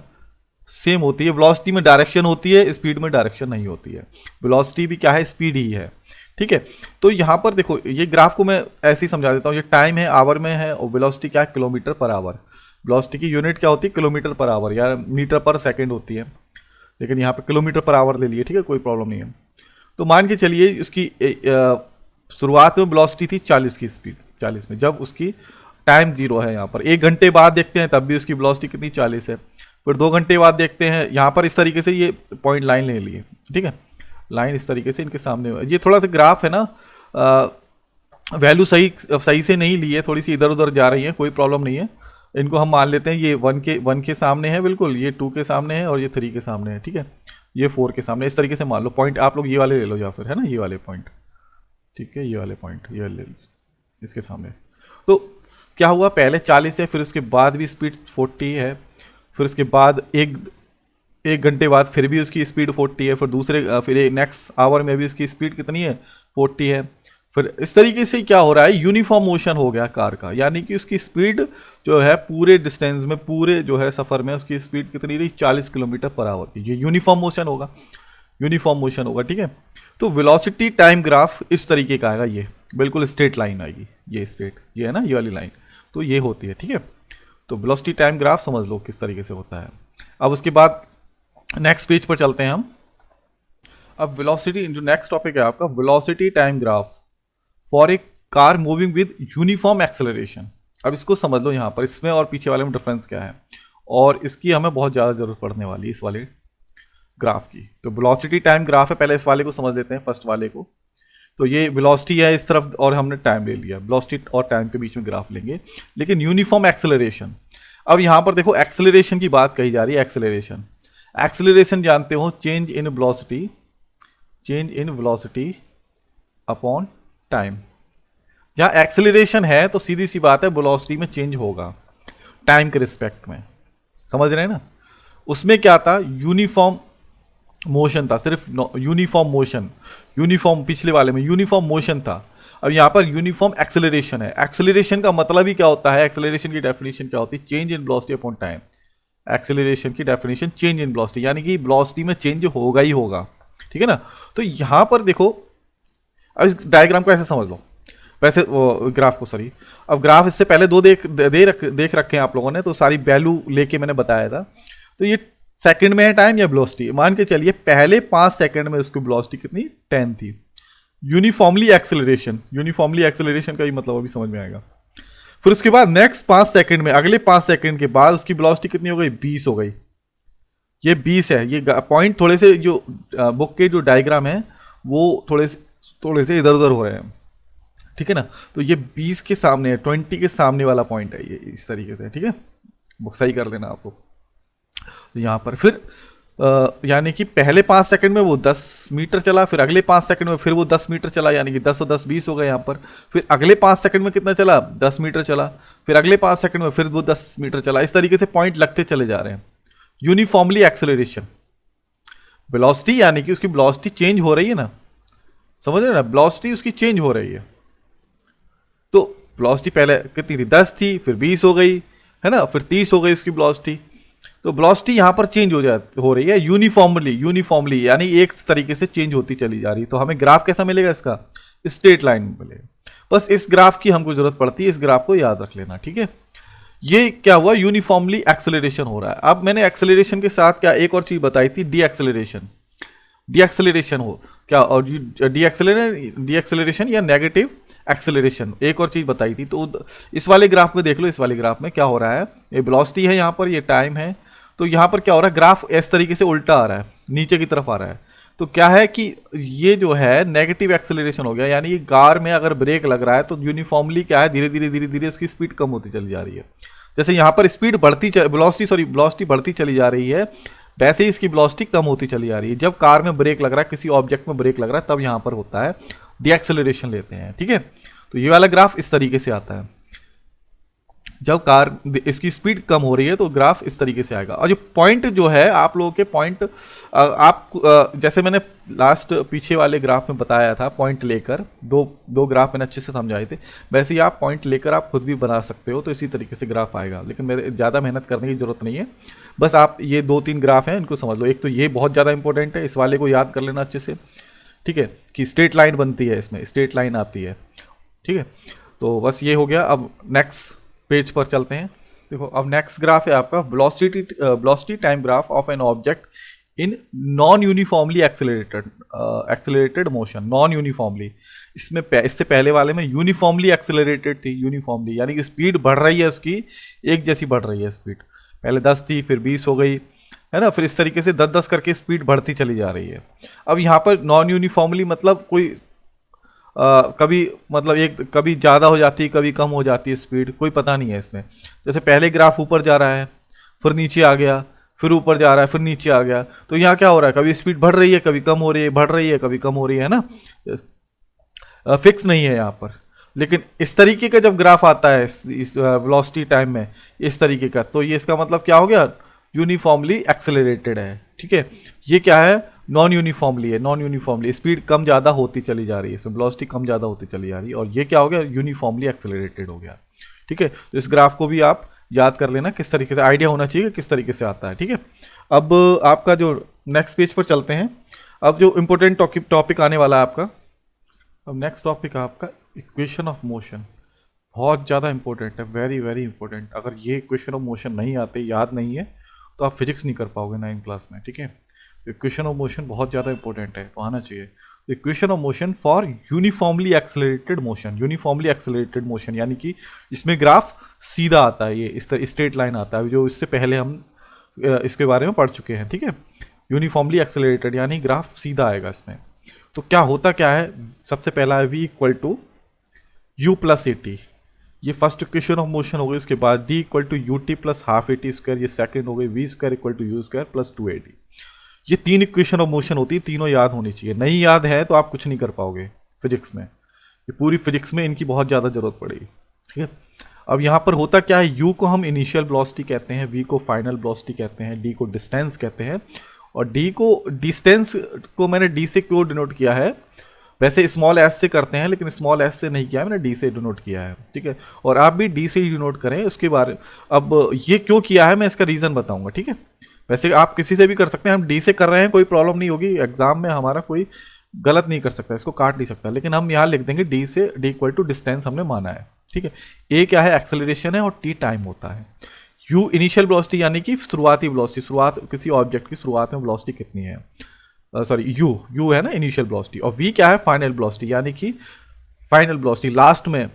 सेम होती है। वेलोसिटी में डायरेक्शन होती है, स्पीड में डायरेक्शन नहीं होती है। वेलोसिटी भी क्या है, स्पीड ही है, ठीक है। तो यहाँ पर देखो ये ग्राफ को मैं ऐसे ही समझा देता हूँ। ये टाइम है आवर में है और वेलोसिटी क्या है, किलोमीटर पर आवर। वेलोसिटी की यूनिट क्या होती है, किलोमीटर पर आवर या मीटर पर सेकंड होती है, लेकिन यहाँ पे किलोमीटर पर आवर ले लिए, ठीक है, कोई प्रॉब्लम नहीं है। तो मान के चलिए उसकी शुरुआत में वेलोसिटी थी 40 की स्पीड, 40 में, जब उसकी टाइम 0 है। यहाँ पर 1 घंटे बाद देखते हैं तब भी उसकी वेलोसिटी कितनी, 40 है। फिर 2 घंटे बाद देखते हैं, यहाँ पर इस तरीके से ये पॉइंट लाइन ले लिए, ठीक है, लाइन इस तरीके से इनके सामने। ये थोड़ा सा ग्राफ है ना, वैल्यू सही से नहीं ली है, थोड़ी सी इधर उधर जा रही है, कोई प्रॉब्लम नहीं है। इनको हम मान लेते हैं ये 1 के सामने है बिल्कुल, ये 2 के सामने है और ये 3 के सामने है, ठीक है, ये 4 के सामने, इस तरीके से मान लो। पॉइंट आप लोग ये वाले ले लो या फिर, है ना, ये वाले पॉइंट, ठीक है, ये वाले पॉइंट ये ले लो इसके सामने। तो क्या हुआ, पहले 40 है, फिर उसके बाद भी स्पीड 40 है, फिर उसके बाद एक घंटे बाद फिर भी उसकी स्पीड 40 है, फिर नेक्स्ट आवर में भी उसकी स्पीड कितनी है, 40 है। फिर इस तरीके से क्या हो रहा है, यूनिफॉर्म मोशन हो गया कार का, यानी कि उसकी स्पीड जो है पूरे डिस्टेंस में, पूरे जो है सफ़र में उसकी स्पीड कितनी रही, 40 किलोमीटर पर आवर की। ये यूनिफॉर्म मोशन होगा, यूनिफॉर्म मोशन होगा, ठीक है। तो वेलोसिटी टाइम ग्राफ इस तरीके का आएगा, ये बिल्कुल स्ट्रेट लाइन आएगी, ये स्ट्रेट, ये है ना, ये वाली लाइन, तो ये होती है, ठीक है। तो वेलोसिटी टाइम ग्राफ समझ लो किस तरीके से होता है। अब उसके बाद नेक्स्ट पेज पर चलते हैं हम। अब वेलोसिटी, जो नेक्स्ट टॉपिक है आपका, velocity time graph for a car moving with uniform acceleration. अब इसको समझ लो, यहाँ पर इसमें और पीछे वाले में डिफरेंस क्या है, और इसकी हमें बहुत ज़्यादा जरूरत पड़ने वाली है, इस वाले ग्राफ की। तो वेलोसिटी टाइम ग्राफ है, पहले इस वाले को समझ लेते हैं, फर्स्ट वाले को। तो ये वेलोसिटी है इस तरफ और हमने टाइम ले लिया, वेलोसिटी और टाइम के बीच में ग्राफ लेंगे, लेकिन यूनिफॉर्म एक्सेलरेशन। अब यहाँ पर देखो एक्सेलरेशन की बात कही जा रही है, एक्सेलरेशन। एक्सेलरेशन जानते हो, change in velocity upon time. जहाँ एक्सेलरेशन है तो सीधी सी बात है वेलोसिटी में चेंज होगा टाइम के रिस्पेक्ट में, समझ रहे हैं ना। उसमें क्या था, यूनिफॉर्म मोशन था, सिर्फ यूनिफॉर्म मोशन, यूनिफॉर्म पिछले वाले में यूनिफॉर्म मोशन था। अब यहाँ पर यूनिफॉर्म एक्सेलरेशन है। एक्सेलरेशन का मतलब ही क्या होता है, एक्सेलरेशन की डेफिनेशन क्या होती है, change in velocity upon time. Acceleration की डेफिनेशन चेंज इन वेलोसिटी, यानी कि वेलोसिटी में चेंज होगा ही होगा, ठीक है ना। तो यहाँ पर देखो, अब इस डायग्राम को ऐसे समझ लो, वैसे वो ग्राफ को, सॉरी, अब ग्राफ इससे पहले दो देख रखे हैं आप लोगों ने, तो सारी वैल्यू लेके मैंने बताया था। तो ये सेकंड में है टाइम या वेलोसिटी, मान के चलिए पहले 5 सेकंड में उसकी वेलोसिटी कितनी, 10 थी। यूनिफॉर्मली एक्सेलरेशन का ही मतलब अभी समझ में आएगा। फिर उसके बाद नेक्स्ट 5 सेकंड में, अगले 5 सेकंड के बाद उसकी वेलोसिटी कितनी हो गई, 20 हो गई। ये 20 है। ये पॉइंट थोड़े से जो बुक के जो डायग्राम है वो थोड़े से इधर उधर हो रहे हैं, ठीक है ना। तो ये 20 के सामने है, 20 के सामने वाला पॉइंट है ये, इस तरीके से, ठीक है, बुक सही कर लेना आप लोग। तो यहाँ पर फिर यानी कि पहले 5 सेकंड में वो 10 मीटर चला, फिर अगले 5 सेकंड में फिर वो 10 मीटर चला, यानी कि 10 और 10 20 हो गए यहाँ पर। फिर अगले 5 सेकंड में कितना चला, 10 मीटर चला, फिर अगले 5 सेकंड में फिर वो 10 मीटर चला। इस तरीके से पॉइंट लगते चले जा रहे हैं। यूनिफॉर्मली एक्सेलरेशन, वेलोसिटी यानी कि उसकी वेलोसिटी चेंज हो रही है ना, समझ रहे ना, वेलोसिटी उसकी चेंज हो रही है। तो वेलोसिटी पहले कितनी थी, 10 थी, फिर 20 हो गई, है ना, फिर 30 हो गई उसकी वेलोसिटी। तो वेलोसिटी यहाँ पर चेंज हो रही है यूनिफॉर्मली, यानी एक तरीके से चेंज होती चली जा रही। तो हमें ग्राफ कैसा मिलेगा इसका, स्ट्रेट लाइन मिलेगा। बस इस ग्राफ की हमको जरूरत पड़ती है, इस ग्राफ को याद रख लेना, ठीक है। ये क्या हुआ, यूनिफॉर्मली एक्सेलरेशन हो रहा है। अब मैंने एक्सेलरेशन के साथ क्या एक और चीज बताई थी, डी एक्सेलरेशन हो क्या, और डी एक्सेलरेशन या नेगेटिव एक्सेलरेशन, एक और चीज बताई थी। तो इस वाले ग्राफ में देख लो, इस वाले ग्राफ में क्या हो रहा है, ये वेलोसिटी है यहाँ पर, ये टाइम है। तो यहाँ पर क्या हो रहा है, ग्राफ इस तरीके से उल्टा आ रहा है, नीचे की तरफ आ रहा है। तो क्या है कि ये जो है नेगेटिव एक्सेलरेशन हो गया, यानी ये कार में अगर ब्रेक लग रहा है तो यूनिफॉर्मली क्या है, धीरे धीरे उसकी स्पीड कम होती चली जा रही है। जैसे यहाँ पर स्पीड वेलोसिटी बढ़ती चली जा रही है, वैसे ही इसकी वेलोसिटी कम होती चली जा रही है। जब कार में ब्रेक लग रहा है, किसी ऑब्जेक्ट में ब्रेक लग रहा है, तब यहाँ पर होता है डी एक्सेलरेशन लेते हैं, ठीक है। तो ये वाला ग्राफ इस तरीके से आता है। जब कार इसकी स्पीड कम हो रही है तो ग्राफ इस तरीके से आएगा। और जो पॉइंट जो है आप लोगों के पॉइंट जैसे मैंने लास्ट पीछे वाले ग्राफ में बताया था, पॉइंट लेकर दो ग्राफ मैंने अच्छे से समझाए थे, वैसे ही आप पॉइंट लेकर आप खुद भी बना सकते हो, तो इसी तरीके से ग्राफ आएगा। लेकिन मेरे ज़्यादा मेहनत करने की जरूरत नहीं है, बस आप ये 2-3 ग्राफ हैं इनको समझ लो। एक तो ये बहुत ज़्यादा इंपॉर्टेंट है, इस वाले को याद कर लेना अच्छे से, ठीक है, कि स्ट्रेट लाइन बनती है, इसमें स्ट्रेट लाइन आती है, ठीक है। तो बस ये हो गया। अब नेक्स्ट पेज पर चलते हैं। देखो अब नेक्स्ट ग्राफ है आपका velocity time graph of an object in non uniformly accelerated motion. Non uniformly, इसमें इससे पहले वाले में यूनिफॉर्मली एक्सेलरेटेड थी, यूनिफॉर्मली यानी कि स्पीड बढ़ रही है उसकी, एक जैसी बढ़ रही है स्पीड, पहले 10 थी फिर 20 हो गई, है ना, फिर इस तरीके से 10-10 करके स्पीड बढ़ती चली जा रही है। अब यहाँ पर नॉन यूनिफॉर्मली मतलब कोई कभी मतलब एक कभी ज़्यादा हो जाती है, कभी कम हो जाती है स्पीड, कोई पता नहीं है इसमें। जैसे पहले ग्राफ ऊपर जा रहा है, फिर नीचे आ गया, फिर ऊपर जा रहा है, फिर नीचे आ गया, तो यहाँ क्या हो रहा है, कभी स्पीड बढ़ रही है, कभी कम हो रही है, बढ़ रही है, कभी कम हो रही है ना, फिक्स नहीं है यहाँ पर। लेकिन इस तरीके का जब ग्राफ आता है इस वेलोसिटी टाइम में इस तरीके का, तो ये इसका मतलब क्या हो गया, यूनिफॉर्मली एक्सेलरेटेड है, ठीक है। ये क्या है, नॉन यूनिफॉर्मली है, नॉन यूनिफॉर्मली स्पीड कम ज़्यादा होती चली जा रही है, इसमें वेलोसिटी कम ज़्यादा होती चली जा रही है, और ये क्या हो गया, यूनिफॉर्मली एक्सेलरेटेड हो गया, ठीक है। तो इस ग्राफ को भी आप याद कर लेना, किस तरीके से आइडिया होना चाहिए किस तरीके से आता है, ठीक है। अब आपका जो नेक्स्ट पेज पर चलते हैं। अब जो इम्पोर्टेंट टॉपिक आने वाला है आपका, अब नेक्स्ट टॉपिक आपका इक्वेशन ऑफ मोशन। बहुत ज़्यादा इंपॉर्टेंट है, वेरी वेरी इंपॉर्टेंट। अगर ये इक्वेशन ऑफ मोशन नहीं आते, याद नहीं है, तो आप फिजिक्स नहीं कर पाओगे 9th क्लास में, ठीक है। तो इक्वेशन ऑफ मोशन बहुत ज़्यादा इंपॉर्टेंट है, तो आना चाहिए। तो equation of motion for uniformly accelerated motion, uniformly accelerated motion यानी कि इसमें ग्राफ सीधा आता है, ये इस तरह स्ट्रेट लाइन आता है, जो इससे पहले हम इसके बारे में पढ़ चुके हैं, ठीक है। यूनिफॉर्मली एक्सेलरेटेड यानी ग्राफ सीधा आएगा इसमें। तो क्या होता क्या है, सबसे पहला है v equal to U plus A T, ये फर्स्ट इक्वेशन ऑफ मोशन हो गई। उसके बाद d equal to U T plus half A T square, ये सेकेंड हो गई। v square equal to you square plus 2ad। ये 3 इक्वेशन ऑफ मोशन होती है, तीनों याद होनी चाहिए। नहीं याद है तो आप कुछ नहीं कर पाओगे फिजिक्स में, ये पूरी फिजिक्स में इनकी बहुत ज़्यादा जरूरत पड़ेगी, ठीक है। अब यहाँ पर होता क्या है, u को हम इनिशियल वेलोसिटी कहते हैं, v को फाइनल वेलोसिटी कहते हैं, d को डिस्टेंस कहते हैं, और d को डिस्टेंस को मैंने d से क्यों डिनोट किया है, वैसे स्मॉल s से करते हैं लेकिन स्मॉल s से नहीं किया है, मैंने d से डिनोट किया है, ठीक है। और आप भी d से ही डिनोट करें उसके बारे। अब ये क्यों किया है मैं इसका रीज़न बताऊंगा, ठीक है। वैसे आप किसी से भी कर सकते हैं, हम d से कर रहे हैं, कोई प्रॉब्लम नहीं होगी, एग्जाम में हमारा कोई गलत नहीं कर सकता, इसको काट नहीं सकता, लेकिन हम यहाँ लिख देंगे d से, d इक्वल टू डिस्टेंस हमने माना है, ठीक है। a क्या है, एक्सेलरेशन है, और t टाइम होता है। u इनिशियल वेलोसिटी यानी कि शुरुआती वेलोसिटी, शुरुआत किसी ऑब्जेक्ट की शुरुआत में वेलोसिटी कितनी है, सॉरी u है ना इनिशियल वेलोसिटी, और v क्या है, फाइनल वेलोसिटी यानी कि फाइनल वेलोसिटी, लास्ट में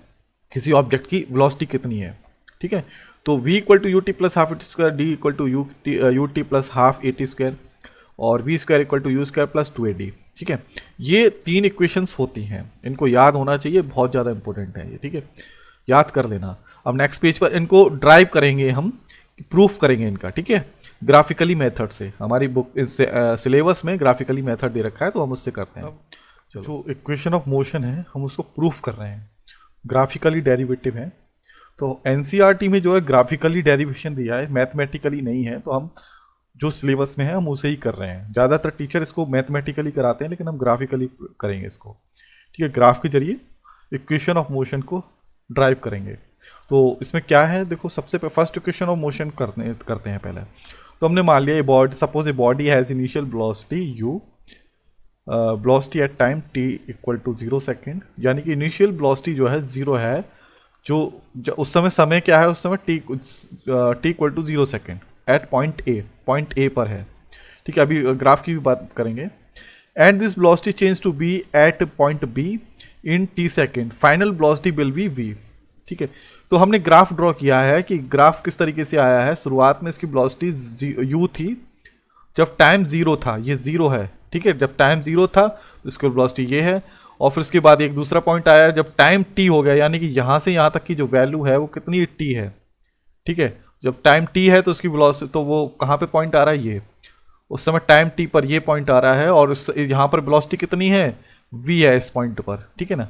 किसी ऑब्जेक्ट की वेलोसिटी कितनी है, ठीक है। तो v equal to U T plus half A T square, D equal to U T plus half A T square, और v square equal to you square plus 2ad, ठीक है। ये 3 इक्वेशंस होती हैं, इनको याद होना चाहिए, बहुत ज़्यादा इंपॉर्टेंट है ये, ठीक है, याद कर लेना। अब नेक्स्ट पेज पर इनको ड्राइव करेंगे हम, प्रूफ करेंगे इनका, ठीक है, ग्राफिकली मेथड से। हमारी बुक सिलेबस में ग्राफिकली मेथड दे रखा है, तो हम उससे करते हैं। चलो, जो इक्वेशन ऑफ मोशन है हम उसको प्रूफ कर रहे हैं, ग्राफिकली डेरिवेटिव है। तो एनसीईआरटी में जो है ग्राफिकली डेरिवेशन दिया है, मैथमेटिकली नहीं है, तो हम जो सिलेबस में है हम उसे ही कर रहे हैं। ज़्यादातर टीचर इसको मैथमेटिकली कराते हैं, लेकिन हम ग्राफिकली करेंगे इसको, ठीक है। ग्राफ के जरिए इक्वेशन ऑफ मोशन को ड्राइव करेंगे। तो इसमें क्या है, देखो सबसे फर्स्ट इक्वेशन ऑफ मोशन करते हैं पहले। तो हमने मान लिया ये body, suppose a body has initial velocity u, velocity at time t equal to 0 second, यानी कि इनिशियल वेलोसिटी जो है 0 है, जो उस समय क्या है, उस समय t equal to 0 second at point A पर है, ठीक है। अभी ग्राफ की भी बात करेंगे। And this velocity change to be at point B in t second, final velocity will be v, ठीक है। तो हमने ग्राफ ड्रॉ किया है कि ग्राफ किस तरीके से आया है। शुरुआत में इसकी वेलोसिटी u थी, जब टाइम 0 था, ये 0 है, ठीक है, जब टाइम 0 था तो इसकी वेलोसिटी ये है, और फिर उसके बाद एक दूसरा पॉइंट आया जब टाइम t हो गया, यानी कि यहाँ से यहाँ तक की जो वैल्यू है वो कितनी t है, ठीक है। जब टाइम t है तो उसकी वेलोसिटी, तो वो कहाँ पे पॉइंट आ रहा है, ये उस समय टाइम t पर ये पॉइंट आ रहा है, और यहाँ पर वेलोसिटी कितनी है, v है इस पॉइंट पर, ठीक है ना।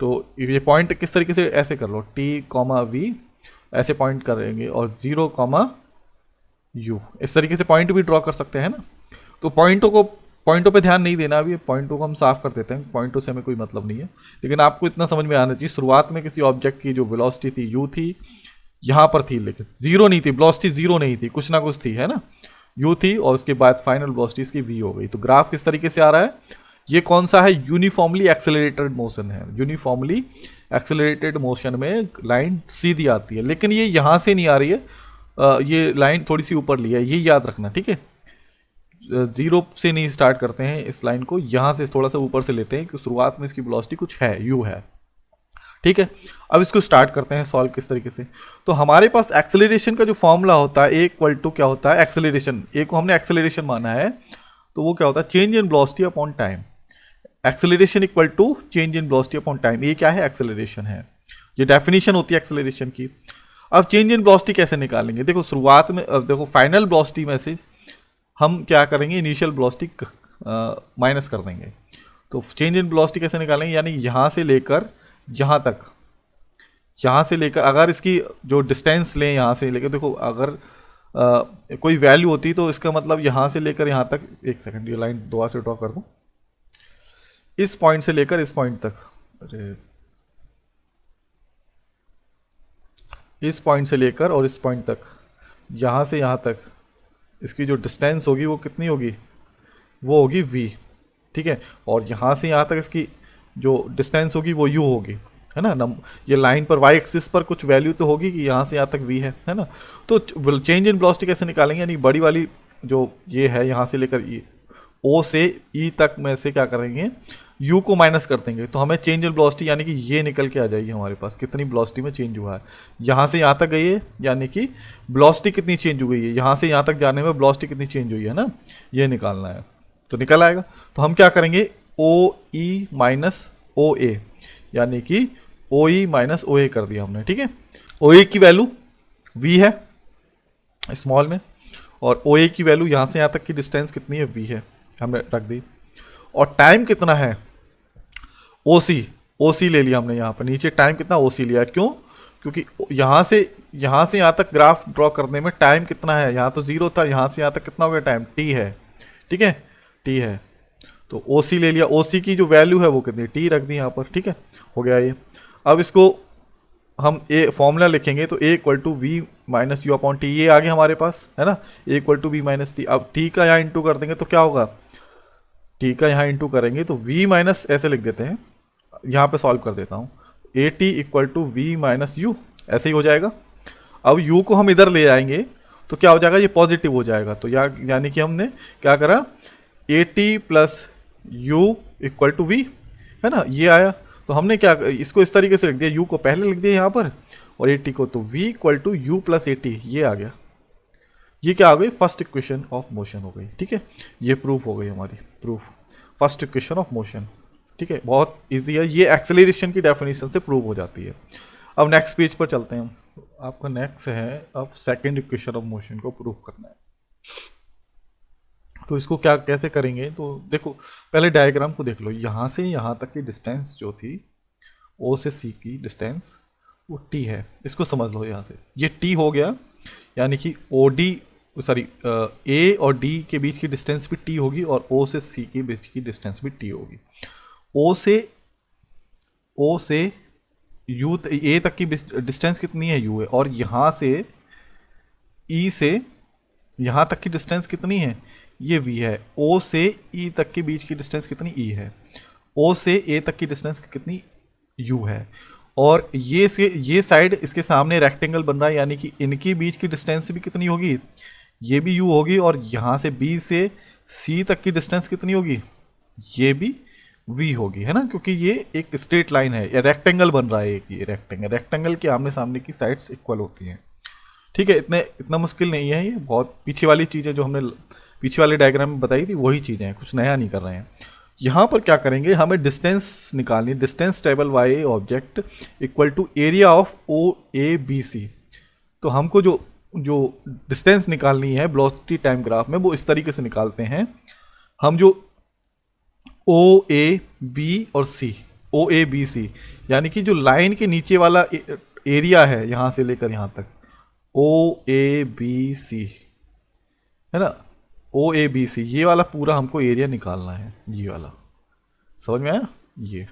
तो ये पॉइंट किस तरीके से, ऐसे कर लो t, v, ऐसे पॉइंट करेंगे और 0 कॉमा यू, इस तरीके से पॉइंट भी ड्रॉ कर सकते हैं ना। तो पॉइंटों पे ध्यान नहीं देना, अभी पॉइंटों को हम साफ कर देते हैं, पॉइंटों से हमें कोई मतलब नहीं है। लेकिन आपको इतना समझ में आना चाहिए, शुरुआत में किसी ऑब्जेक्ट की जो वेलोसिटी थी यू थी, यहाँ पर थी, लेकिन जीरो नहीं थी, वेलोसिटी जीरो नहीं थी, कुछ ना कुछ थी, है ना, यू थी, और उसके बाद फाइनल वेलोसिटी इसकी वी हो गई। तो ग्राफ किस तरीके से आ रहा है, ये कौन सा है, यूनिफॉर्मली एक्सेलरेटेड मोशन है। यूनिफॉर्मली एक्सेलरेटेड मोशन में लाइन सीधी आती है, लेकिन ये यहाँ से नहीं आ रही है, ये लाइन थोड़ी सी ऊपर ली है, ये याद रखना, ठीक है। जीरो से नहीं स्टार्ट करते हैं इस लाइन को, यहाँ से थोड़ा सा ऊपर से लेते हैं, क्योंकि शुरुआत में इसकी वेलोसिटी कुछ है, यू है, ठीक है। अब इसको स्टार्ट करते हैं सॉल्व किस तरीके से। तो हमारे पास एक्सेलरेशन का जो फॉर्मूला होता है, ए इक्वल टू क्या होता है, एक्सेलरेशन, ए को हमने एक्सेलरेशन माना है, तो वो क्या होता है, change in velocity upon time. Acceleration equal to change in velocity upon time, ये क्या है, एक्सेलरेशन है, ये डेफिनेशन होती है एक्सेलरेशन की। अब चेंज इन वेलोसिटी कैसे निकालेंगे, देखो शुरुआत में, देखो फाइनल वेलोसिटी में से हम क्या करेंगे, इनिशियल वेलोसिटी माइनस कर देंगे। तो चेंज इन वेलोसिटी कैसे निकालेंगे, यानी यहाँ से लेकर यहाँ तक, यहाँ से लेकर अगर इसकी जो डिस्टेंस लें, यहाँ से लेकर, देखो अगर कोई वैल्यू होती तो इसका मतलब यहाँ से लेकर यहाँ तक, एक सेकंड ये लाइन दोबारा से ड्रॉ कर दूँ, इस पॉइंट से लेकर इस पॉइंट तक, अरे इस पॉइंट से लेकर और इस पॉइंट तक, यहाँ से यहाँ तक इसकी जो डिस्टेंस होगी वो कितनी होगी, वो होगी v, ठीक है। और यहाँ से यहाँ तक इसकी जो डिस्टेंस होगी वो u होगी, है ना। ये लाइन पर y एक्सिस पर कुछ वैल्यू तो होगी कि यहाँ से यहाँ तक v है ना। तो चेंज इन वेलोसिटी कैसे निकालेंगे, यानी बड़ी वाली जो ये है यहाँ से लेकर O से E तक में से क्या करेंगे, U को माइनस कर देंगे, तो हमें चेंज इन वेलोसिटी यानी कि ये निकल के आ जाएगी हमारे पास, कितनी वेलोसिटी में चेंज हुआ है, यहाँ से यहाँ तक गई है, यानी कि वेलोसिटी कितनी चेंज हो गई है, यहाँ से यहाँ तक जाने में वेलोसिटी कितनी चेंज हुई है ना, ये निकालना है। तो निकल आएगा, तो हम क्या करेंगे, OE माइनस OA, यानी कि OE माइनस OA कर दिया हमने, ठीक है। OA की वैल्यू V है स्मॉल में, और OA की वैल्यू यहाँ से यहाँ तक की डिस्टेंस कितनी है, V है, हमने रख दी। और टाइम कितना है, OC ले लिया हमने, यहाँ पर नीचे टाइम कितना OC लिया है, क्यों, क्योंकि यहाँ से यहाँ तक ग्राफ ड्रॉ करने में टाइम कितना है, यहाँ तो 0 था, यहाँ से यहाँ तक कितना हो गया टाइम, T है, ठीक है, T है। तो OC ले लिया, OC की जो वैल्यू है वो कितनी, T रख दी यहाँ पर, ठीक है, हो गया ये। अब इसको हम ए फॉर्मूला लिखेंगे, तो A equal to V minus U upon T, ये आ गया हमारे पास, है ना, A equal to V minus T. अब T का यहाँ इंटू कर देंगे तो क्या होगा, T का यहाँ इंटू करेंगे तो V माइनस, ऐसे लिख देते हैं, यहाँ पे सॉल्व कर देता हूँ, A T equal to V minus U, ऐसे ही हो जाएगा। अब U को हम इधर ले आएंगे तो क्या हो जाएगा, ये पॉजिटिव हो जाएगा, तो यानी कि हमने क्या करा, A T plus U equal to V, है ना, ये आया। तो हमने क्या, इसको इस तरीके से लिख दिया, u को पहले लिख दिया यहाँ पर और ए टी को, तो v equal to U plus A T, ये आ गया। ये क्या आ गई, फर्स्ट इक्वेशन ऑफ मोशन हो गई, ठीक है। ये प्रूफ हो गई हमारी, proof first equation of motion, ठीक है, बहुत इजी है, ये एक्सेलरेशन की डेफिनेशन से प्रूव हो जाती है। अब नेक्स्ट पेज पर चलते हैं, आपका नेक्स्ट है अब सेकेंड इक्वेशन ऑफ मोशन को प्रूव करना है। तो इसको क्या कैसे करेंगे, तो देखो पहले डायग्राम को देख लो, यहाँ से यहाँ तक की डिस्टेंस जो थी O से C की डिस्टेंस वो T है, इसको समझ लो। यहाँ से ये T हो गया, यानी कि OD सॉरी A और D के बीच की डिस्टेंस भी T होगी और O से C के बीच की डिस्टेंस भी T होगी। O से U A तक की डिस्टेंस कितनी है, U है, और यहाँ से E से यहाँ तक की डिस्टेंस कितनी है, ये V है। O से E तक के बीच की डिस्टेंस कितनी, E है। O से A तक की डिस्टेंस कितनी, U है। और ये साइड इसके सामने रेक्टेंगल बन रहा है, यानी कि इनके बीच की डिस्टेंस भी कितनी होगी, ये भी U होगी। और यहाँ से B से C तक की डिस्टेंस कितनी होगी, ये भी V होगी, है ना, क्योंकि ये एक स्ट्रेट लाइन है, या रेक्टेंगल बन रहा है एक, ये रेक्टेंगल के आमने सामने की साइड्स इक्वल होती हैं, ठीक है। इतना मुश्किल नहीं है, ये बहुत पीछे वाली चीज़ें जो हमने पीछे वाले डायग्राम में बताई थी वही चीज़ें हैं, कुछ नया नहीं कर रहे हैं। यहाँ पर क्या करेंगे, हमें डिस्टेंस निकालनी, डिस्टेंस टेबल by object equal to area of OABC। तो हमको जो डिस्टेंस निकालनी है वेलोसिटी टाइम ग्राफ में, वो इस तरीके से निकालते हैं हम, जो OAB और C, OABC यानी कि जो लाइन के नीचे वाला एरिया है यहाँ से लेकर यहाँ तक, ओ ए बी सी, है ना, ओ ए बी सी, ये वाला पूरा हमको एरिया निकालना है, ये वाला, समझ में आया? ये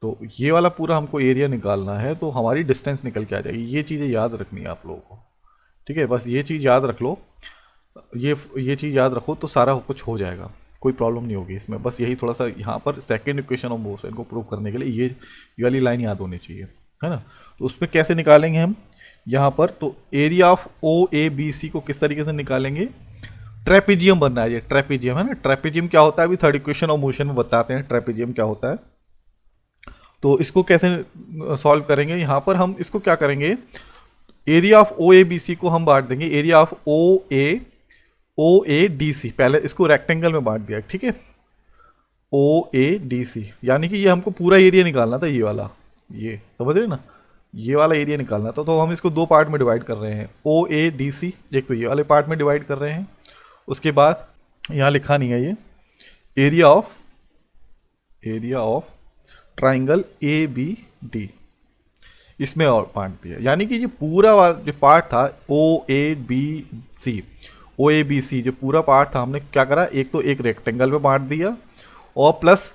तो ये वाला पूरा हमको एरिया निकालना है, तो हमारी डिस्टेंस निकल के आ जाएगी। ये चीज़ें याद रखनी है आप लोगों को, ठीक है, बस ये चीज़ याद रख लो, ये चीज़ याद रखो तो सारा कुछ हो जाएगा, कोई प्रॉब्लम नहीं होगी इसमें। बस यही थोड़ा सा यहाँ पर सेकंड इक्वेशन ऑफ मोशन को प्रूव करने के लिए ये वाली लाइन याद होनी चाहिए, है ना। तो उसमें कैसे निकालेंगे हम यहाँ पर, तो area of O A B C को किस तरीके से निकालेंगे, ट्रेपेजियम बनना है, ये ट्रेपेजियम है ना। ट्रेपेजियम क्या होता है, अभी थर्ड इक्वेशन ऑफ मोशन में बताते हैं ट्रेपेजियम क्या होता है। तो इसको कैसे सॉल्व करेंगे, यहाँ पर हम इसको क्या करेंगे, area of O A B C को हम बांट देंगे area of O A D C, पहले इसको रेक्टेंगल में बांट दिया, ठीक है, ओ ए डी सी, यानी कि ये हमको पूरा एरिया निकालना था, ये वाला, ये समझ रहे ना, ये वाला एरिया निकालना था। तो हम इसको दो पार्ट में डिवाइड कर रहे हैं, ओ ए डी सी, एक तो ये वाले पार्ट में डिवाइड कर रहे हैं, उसके बाद यहाँ लिखा नहीं है ये, area of triangle A B D, इसमें और बांट दिया, यानी कि ये पूरा जो पार्ट था ओ ए बी सी, जो पूरा पार्ट था हमने क्या करा, एक तो एक रेक्टेंगल में बांट दिया और प्लस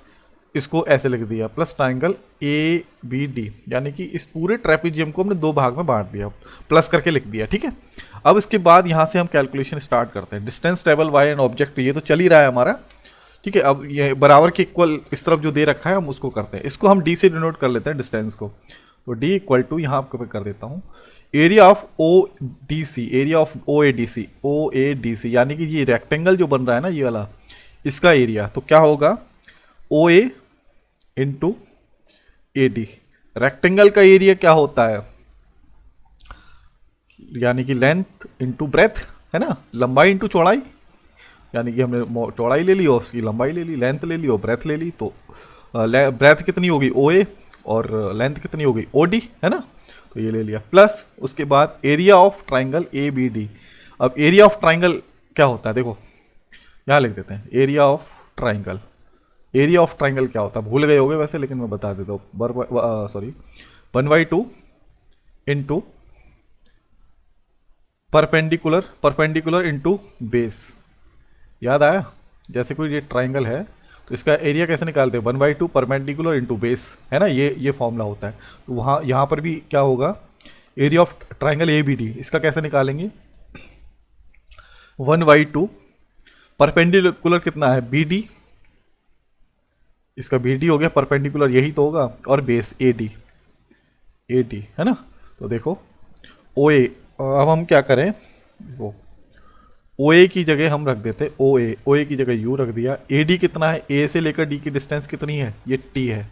इसको ऐसे लिख दिया plus triangle A B D, यानी कि इस पूरे ट्रेपेजियम को हमने दो भाग में बांट दिया, प्लस करके लिख दिया, ठीक है। अब इसके बाद यहाँ से हम कैलकुलेशन स्टार्ट करते हैं। Distance travel by an object, ये तो चल ही रहा है हमारा, ठीक है। अब ये बराबर के इक्वल इस तरफ जो दे रखा है हम उसको करते हैं, इसको हम डी से डिनोट कर लेते हैं डिस्टेंस को, तो डी इक्वल टू यहाँ आपको कर देता हूँ area of O D C, area of O A D C, यानी कि ये रेक्टेंगल जो बन रहा है ना ये वाला, इसका एरिया तो क्या होगा, ओ ए इंटू ए डी। रेक्टेंगल का एरिया क्या होता है, यानी कि लेंथ इंटू ब्रेथ, है ना, लंबाई इंटू चौड़ाई, यानी कि हमने चौड़ाई ले ली और उसकी लंबाई ले ली, लेंथ ले ली और ब्रेथ ले ली, तो ब्रेथ कितनी होगी ओ ए और लेंथ कितनी होगी ओ डी, है ना, तो ये ले लिया, प्लस उसके बाद area of triangle A B D. अब एरिया ऑफ ट्राइंगल क्या होता है, देखो यहाँ लिख देते हैं, एरिया ऑफ ट्राइंगल क्या होता है, भूल गए होगे वैसे, लेकिन मैं बता देता हूँ, sorry 1/2 into perpendicular into base, याद आया, जैसे कोई ये ट्राइंगल है तो इसका एरिया कैसे निकालते हैं, 1/2 परपेंडिकुलर इंटू बेस, है ना, ये फॉर्मूला होता है। तो वहाँ यहाँ पर भी क्या होगा, area of triangle A B D, इसका कैसे निकालेंगे, 1/2 परपेंडिकुलर कितना है बी डी, इसका बी डी हो गया, परपेंडिकुलर यही तो होगा, और बेस ए डी, है ना। तो देखो ओ ए, अब हम क्या करें, वो ओ ए की जगह हम रख देते ओ ए की जगह यू रख दिया, ए डी कितना है, ए से लेकर डी की डिस्टेंस कितनी है, ये टी है,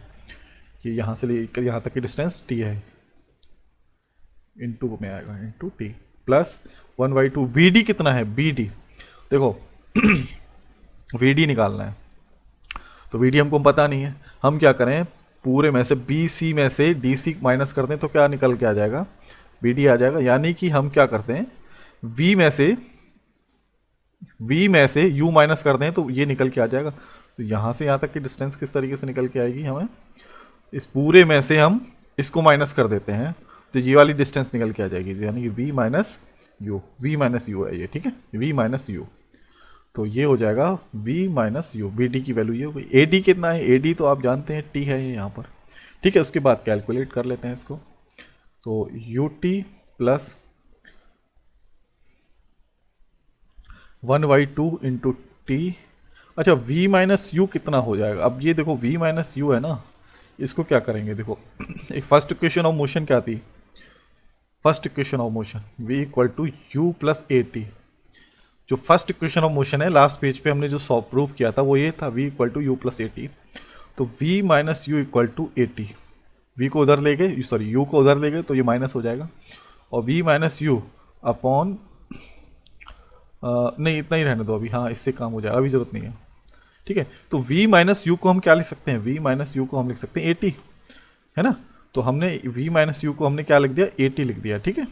ये यहाँ से लेकर यहाँ तक की डिस्टेंस टी है, इंटू में आएगा into T, plus 1/2 B D कितना है, बी डी देखो वी डी निकालना है, तो वी डी हमको पता नहीं है, हम क्या करें, पूरे में से बी सी में से डी सी माइनस कर दें तो क्या निकल के आ जाएगा, बी डी आ जाएगा। यानी कि हम क्या करते हैं, वी में से u माइनस कर दें तो ये निकल के आ जाएगा। तो यहाँ से यहाँ तक की डिस्टेंस किस तरीके से निकल के आएगी, हमें इस पूरे में से हम इसको माइनस कर देते हैं तो ये वाली डिस्टेंस निकल के आ जाएगी, यानी कि v माइनस यू है ये, ठीक है, v माइनस यू, तो ये हो जाएगा v minus U, B D की वैल्यू ये हो गई। ए डी कितना है, ए डी तो आप जानते हैं t है ये यहाँ पर, ठीक है। उसके बाद कैलकुलेट कर लेते हैं इसको, तो you T plus 1/2 into T, अच्छा v माइनस यू कितना हो जाएगा, अब ये देखो v माइनस यू है ना, इसको क्या करेंगे, देखो एक फर्स्ट इक्वेशन ऑफ मोशन क्या थी, first equation of motion v equal to U plus A T, जो फर्स्ट इक्वेशन ऑफ मोशन है लास्ट पेज पे हमने जो प्रूव किया था वो ये था, v equal to U plus A T, तो v minus U equal to A T, v को उधर ले गए, सॉरी u को उधर ले गए तो ये माइनस हो जाएगा, और v माइनस यू अपॉन नहीं इतना ही रहने दो अभी, हाँ इससे काम हो जाएगा, अभी ज़रूरत नहीं है, ठीक है। तो v माइनस यू को हम क्या लिख सकते हैं, v माइनस यू को हम लिख सकते हैं 80, है ना, तो हमने v माइनस यू को हमने क्या लिख दिया, 80 लिख दिया, ठीक है,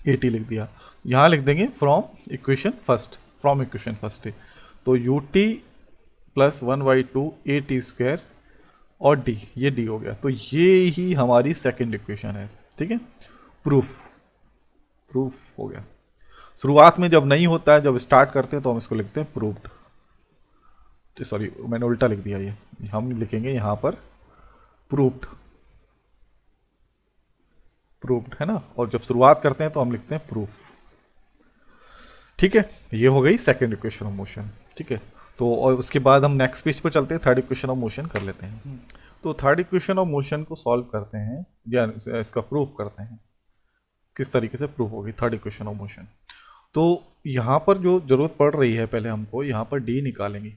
80 लिख दिया। यहाँ लिख देंगे फ्रॉम इक्वेशन फर्स्ट, तो you T plus 1/2 A T square और डी, ये डी हो गया, तो ये ही हमारी सेकेंड इक्वेशन है, ठीक है, प्रूफ, प्रूफ हो गया। शुरुआत में जब नहीं होता है, जब स्टार्ट करते हैं तो हम इसको लिखते हैं प्रूव्ड, सॉरी मैंने उल्टा लिख दिया, ये हम लिखेंगे यहाँ पर प्रूव्ड, प्रूव्ड है ना, और जब शुरुआत करते हैं तो हम लिखते हैं प्रूफ। ठीक है, ये हो गई सेकंड इक्वेशन ऑफ मोशन। ठीक है, तो और उसके बाद हम नेक्स्ट पेज पर चलते हैं, थर्ड इक्वेशन ऑफ मोशन कर लेते हैं। तो थर्ड इक्वेशन ऑफ मोशन को सॉल्व करते हैं या इसका प्रूफ करते हैं, किस तरीके से प्रूफ होगी थर्ड इक्वेशन ऑफ मोशन। तो यहाँ पर जो जरूरत पड़ रही है, पहले हमको यहाँ पर डी निकालेंगे,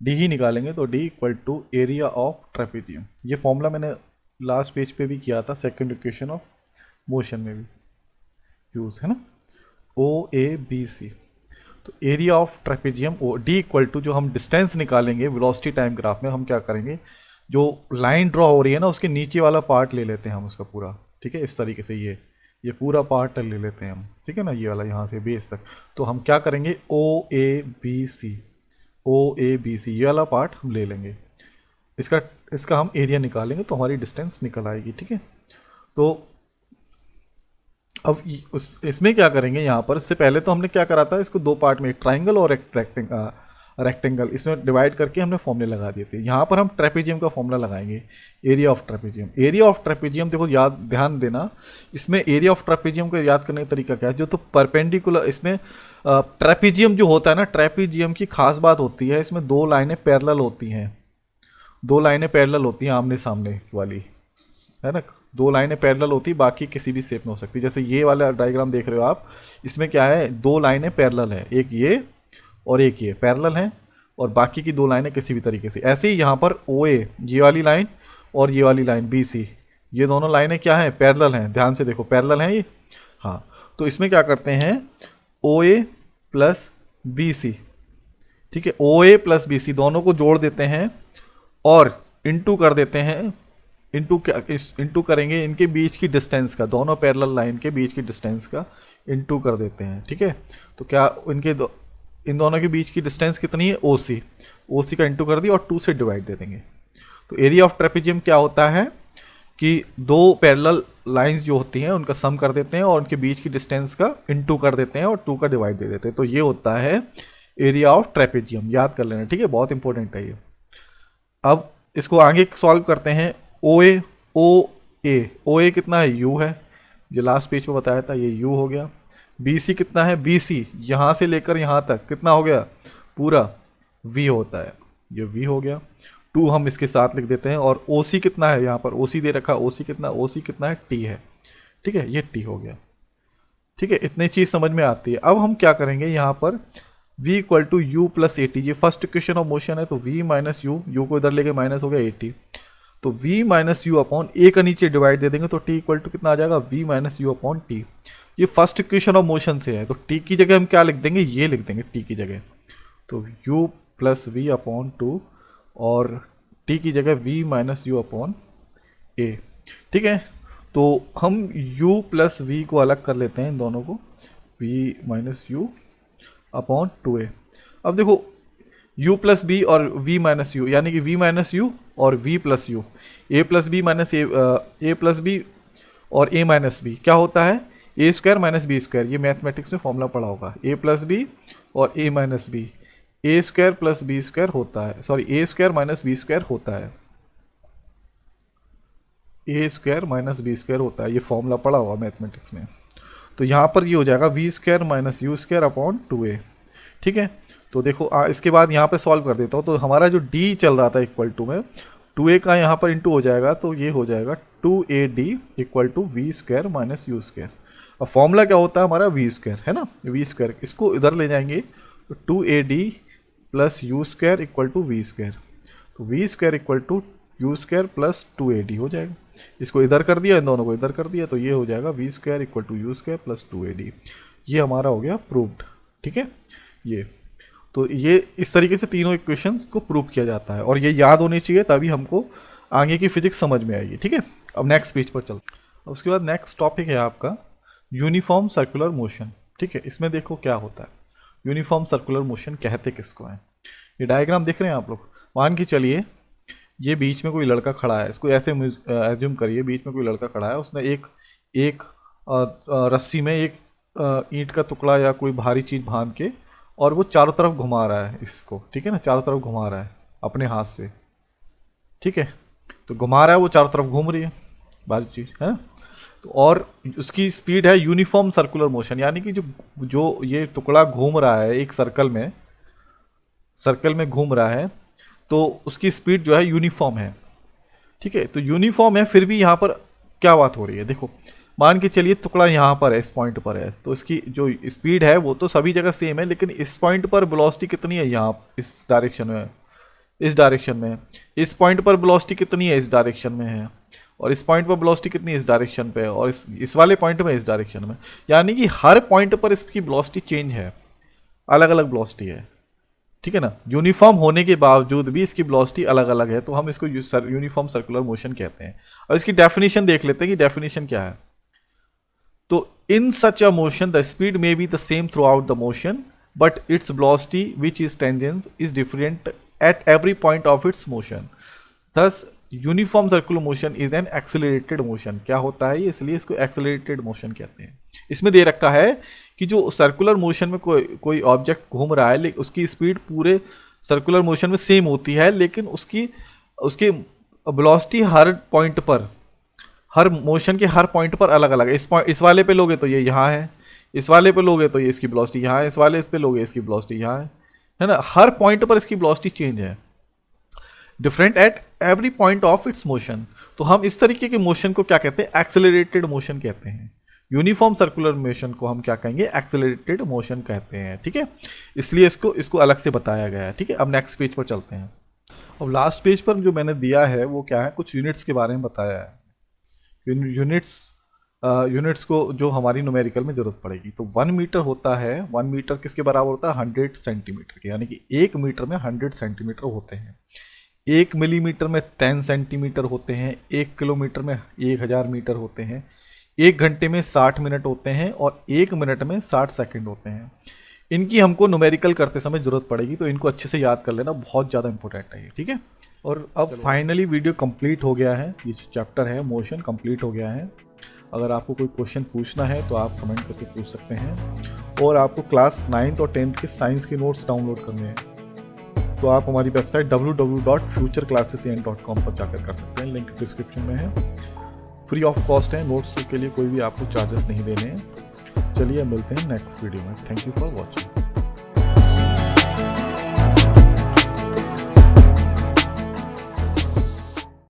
डी ही निकालेंगे, तो D equal to area of trapezium. ये फॉर्मूला मैंने लास्ट पेज पे भी किया था, सेकंड इक्वेशन ऑफ मोशन में भी यूज है ना, ओ ए बी सी। तो area of trapezium O D equal to, जो हम डिस्टेंस निकालेंगे वेलोसिटी टाइम ग्राफ में, हम क्या करेंगे, जो लाइन ड्रॉ हो रही है ना उसके नीचे वाला पार्ट ले लेते हैं हम उसका पूरा। ठीक है, इस तरीके से ये पूरा पार्ट ले लेते हैं हम। ठीक है ना, ये वाला यहाँ से बेस तक। तो हम क्या करेंगे, ओ A B C, O A B सी ये वाला पार्ट हम ले लेंगे, इसका हम एरिया निकालेंगे तो हमारी डिस्टेंस निकल आएगी। ठीक है, तो अब इसमें क्या करेंगे, यहाँ पर इससे पहले तो हमने क्या करा था, इसको दो पार्ट में, एक ट्राइंगल और एक रेक्टेंगल, इसमें डिवाइड करके हमने फॉर्मूले लगा दिए थे। यहाँ पर हम ट्रेपेजियम का फॉर्मूला लगाएंगे, area of trapezium. Area of trapezium देखो, ध्यान देना, इसमें एरिया ऑफ ट्रेपेजियम को याद करने का तरीका क्या है, जो तो परपेंडिकुलर, इसमें ट्रेपेजियम जो होता है ना, ट्रेपेजियम की खास बात होती है, इसमें दो लाइनें पैरेलल होती हैं, दो लाइनें पैरेलल होती हैं आमने सामने वाली, है ना, दो लाइनें पैरेलल होती, बाकी किसी भी शेप में हो सकती है। जैसे ये वाला डायग्राम देख रहे हो आप, इसमें क्या है, दो लाइनें पैरेलल है, एक ये और एक ये पैरेलल हैं, और बाकी की दो लाइनें किसी भी तरीके से। ऐसे ही यहाँ पर ओ ए, ये वाली लाइन और ये वाली लाइन बी सी, ये दोनों लाइनें क्या हैं, पैरेलल हैं, ध्यान से देखो पैरेलल हैं ये। हाँ, तो इसमें क्या करते हैं, ओ ए प्लस बी सी, ठीक है, ओ ए प्लस बी सी दोनों को जोड़ देते हैं और इंटू कर देते हैं, इंटू करेंगे इनके बीच की डिस्टेंस का, दोनों पैरेलल लाइन के बीच की डिस्टेंस का इंटू कर देते हैं। ठीक है, तो क्या इन दोनों के बीच की डिस्टेंस कितनी है, ओ सी का इंटू कर दिया और 2 से डिवाइड दे देंगे। तो एरिया ऑफ ट्रेपेजियम क्या होता है कि दो पैरेलल लाइंस जो होती हैं उनका सम कर देते हैं और उनके बीच की डिस्टेंस का इंटू कर देते हैं और 2 का डिवाइड दे देते हैं। तो ये होता है एरिया ऑफ ट्रेपेजियम, याद कर लेना। ठीक है, बहुत इंपॉर्टेंट है ये। अब इसको आगे सॉल्व करते हैं, ओ ए कितना है, यू है, जो लास्ट पेज पे बताया था, ये यू हो गया। बी सी कितना है, बी सी यहाँ से लेकर यहाँ तक कितना हो गया, पूरा वी होता है, ये वी हो गया। 2 हम इसके साथ लिख देते हैं, और ओ सी कितना है, यहाँ पर ओ सी दे रखा, ओ सी कितना है, टी है। ठीक है, ये टी हो गया। ठीक है, इतनी चीज़ समझ में आती है। अब हम क्या करेंगे, यहाँ पर v equal to U plus A T, ये फर्स्ट इक्वेशन ऑफ मोशन है, तो v माइनस यू को इधर लेके माइनस हो गया ए टी, तो v माइनस यू अपॉन ए का नीचे डिवाइड दे देंगे, तो t इक्वल टू कितना आ जाएगा, v minus U upon T. ये फर्स्ट इक्वेशन ऑफ मोशन से है, तो t की जगह हम क्या लिख देंगे, ये लिख देंगे t की जगह, तो u प्लस वी अपॉन 2 और t की जगह v माइनस यू अपॉन ए। ठीक है, तो हम u प्लस वी को अलग कर लेते हैं, इन दोनों को, v minus U upon 2a। अब देखो u प्लस बी और v माइनस यू, यानी कि v माइनस यू और v plus U, a plus B minus A plus B और a माइनस बी क्या होता है, A square minus B square. ये मैथमेटिक्स में फॉर्मूला पढ़ा होगा, a प्लस बी और a minus B, A square plus B square होता है, sorry A square minus B square होता है, A square minus B square होता है, ये फॉर्मूला पढ़ा हुआ मैथमेटिक्स में। तो यहाँ पर ये हो जाएगा V square minus U square upon 2a। ठीक है, तो देखो इसके बाद यहाँ पे सॉल्व कर देता हूँ, तो हमारा जो d चल रहा था इक्वल टू में 2a का यहाँ पर इंटू हो जाएगा, तो ये हो जाएगा 2ad equal to we square minus U square. अब फॉर्मूला क्या होता है हमारा, वी स्क्वायर है ना, वी स्क्वायर, इसको इधर ले जाएंगे तो 2ad plus u square equal to we square, तो v square equal to you square plus 2ad हो जाएगा। इसको इधर कर दिया, इन दोनों को इधर कर दिया, तो ये हो जाएगा V square equal to you square plus 2ad। ये हमारा हो गया प्रूव्ड। ठीक है, ये तो ये इस तरीके से तीनों इक्वेशन को प्रूव किया जाता है, और ये याद होनी चाहिए, तभी हमको आगे की फिजिक्स समझ में आएगी। ठीक है, अब नेक्स्ट पेज पर चलते हैं। उसके बाद नेक्स्ट टॉपिक है आपका यूनिफॉर्म सर्कुलर मोशन। ठीक है, इसमें देखो क्या होता है, यूनिफॉर्म सर्कुलर मोशन कहते किसको है। ये डायग्राम देख रहे हैं आप लोग, मान के चलिए ये बीच में कोई लड़का खड़ा है, इसको ऐसे एज्यूम करिए, बीच में कोई लड़का खड़ा है, उसने एक रस्सी में एक ईंट का टुकड़ा या कोई भारी चीज़ बांध के, और वो चारों तरफ घुमा रहा है इसको, ठीक है ना, चारों तरफ घुमा रहा है अपने हाथ से, ठीक है। तो घुमा रहा है, वो चारों तरफ घूम रही है भारी चीज़, है। तो और उसकी स्पीड है यूनिफॉर्म सर्कुलर मोशन, यानी कि जो जो ये टुकड़ा घूम रहा है एक सर्कल में घूम रहा है, तो उसकी स्पीड जो है यूनिफॉर्म है, ठीक है। तो यूनिफॉर्म है, फिर भी यहाँ पर क्या बात हो रही है, देखो मान के चलिए टुकड़ा यहाँ पर है, इस पॉइंट पर है, तो इसकी जो स्पीड है वो तो सभी जगह सेम है, लेकिन इस पॉइंट पर वेलोसिटी कितनी है, यहाँ इस डायरेक्शन में, इस डायरेक्शन में, इस पॉइंट पर वेलोसिटी कितनी है, इस डायरेक्शन में है, और इस पॉइंट पर वेलोसिटी कितनी है, इस डायरेक्शन पे, और इस वाले पॉइंट में इस डायरेक्शन में, यानी कि हर पॉइंट पर इसकी वेलोसिटी चेंज है, अलग अलग वेलोसिटी है, ठीक है ना। यूनिफॉर्म होने के बावजूद भी इसकी वेलोसिटी अलग अलग है, तो हम इसको यूनिफॉर्म सर्कुलर मोशन कहते हैं। और इसकी डेफिनेशन देख लेते हैं कि डेफिनेशन क्या है। तो in such a motion the speed may be the same throughout the motion, but its velocity which is tangents is different at every point of its motion. Thus uniform circular motion is an accelerated motion. क्या होता है ये, इसलिए इसको accelerated motion कहते हैं। इसमें दे रखा है कि जो सर्कुलर मोशन में कोई ऑब्जेक्ट घूम रहा है, लेकिन उसकी स्पीड पूरे सर्कुलर मोशन में सेम होती है, लेकिन उसकी वेलोसिटी हर पॉइंट पर, हर मोशन के हर पॉइंट पर अलग अलग है। इस वाले पे लोगे तो ये यहाँ है, इस वाले पे लोगे तो ये इसकी वेलोसिटी यहाँ है, इस वाले पे लोगे इसकी वेलोसिटी यहाँ है ना। हर पॉइंट पर इसकी वेलोसिटी चेंज है, different at every point of its motion. तो हम इस तरीके के मोशन को क्या कहते हैं, एक्सेलरेटेड मोशन कहते हैं। यूनिफॉर्म सर्कुलर मोशन को हम क्या कहेंगे, एक्सेलरेटेड मोशन कहते हैं, ठीक है। इसलिए इसको अलग से बताया गया है, ठीक है। अब नेक्स्ट पेज पर चलते हैं। अब लास्ट पेज पर जो मैंने दिया है वो क्या है, कुछ यूनिट्स के बारे में बताया है। यूनिट्स को जो हमारी न्यूमेरिकल में जरूरत पड़ेगी। तो 1 मीटर होता है, 1 मीटर किसके बराबर होता है, 100 सेंटीमीटर के, यानी कि 1 मीटर में 100 सेंटीमीटर होते हैं। 1 मिलीमीटर में 10 सेंटीमीटर होते हैं। 1 किलोमीटर में 1000 मीटर होते हैं। 1 घंटे में 60 मिनट होते हैं, और 1 मिनट में 60 सेकंड होते हैं। इनकी हमको न्यूमेरिकल करते समय ज़रूरत पड़ेगी, तो इनको अच्छे से याद कर लेना, बहुत ज़्यादा इंपॉर्टेंट है ये, ठीक है। और अब फाइनली वीडियो कंप्लीट हो गया है, ये चैप्टर है मोशन कंप्लीट हो गया है। अगर आपको कोई क्वेश्चन पूछना है तो आप कमेंट करके पूछ सकते हैं। और आपको क्लास 9th और 10th के साइंस के नोट्स डाउनलोड करने हैं तो आप हमारी वेबसाइट www.futureclassesn.com पर जाकर कर सकते हैं, लिंक डिस्क्रिप्शन में है। फ्री ऑफ कॉस्ट है, नोट्स के लिए कोई भी आपको चार्जेस नहीं देने हैं। चलिए मिलते हैं नेक्स्ट वीडियो में। Thank you for watching.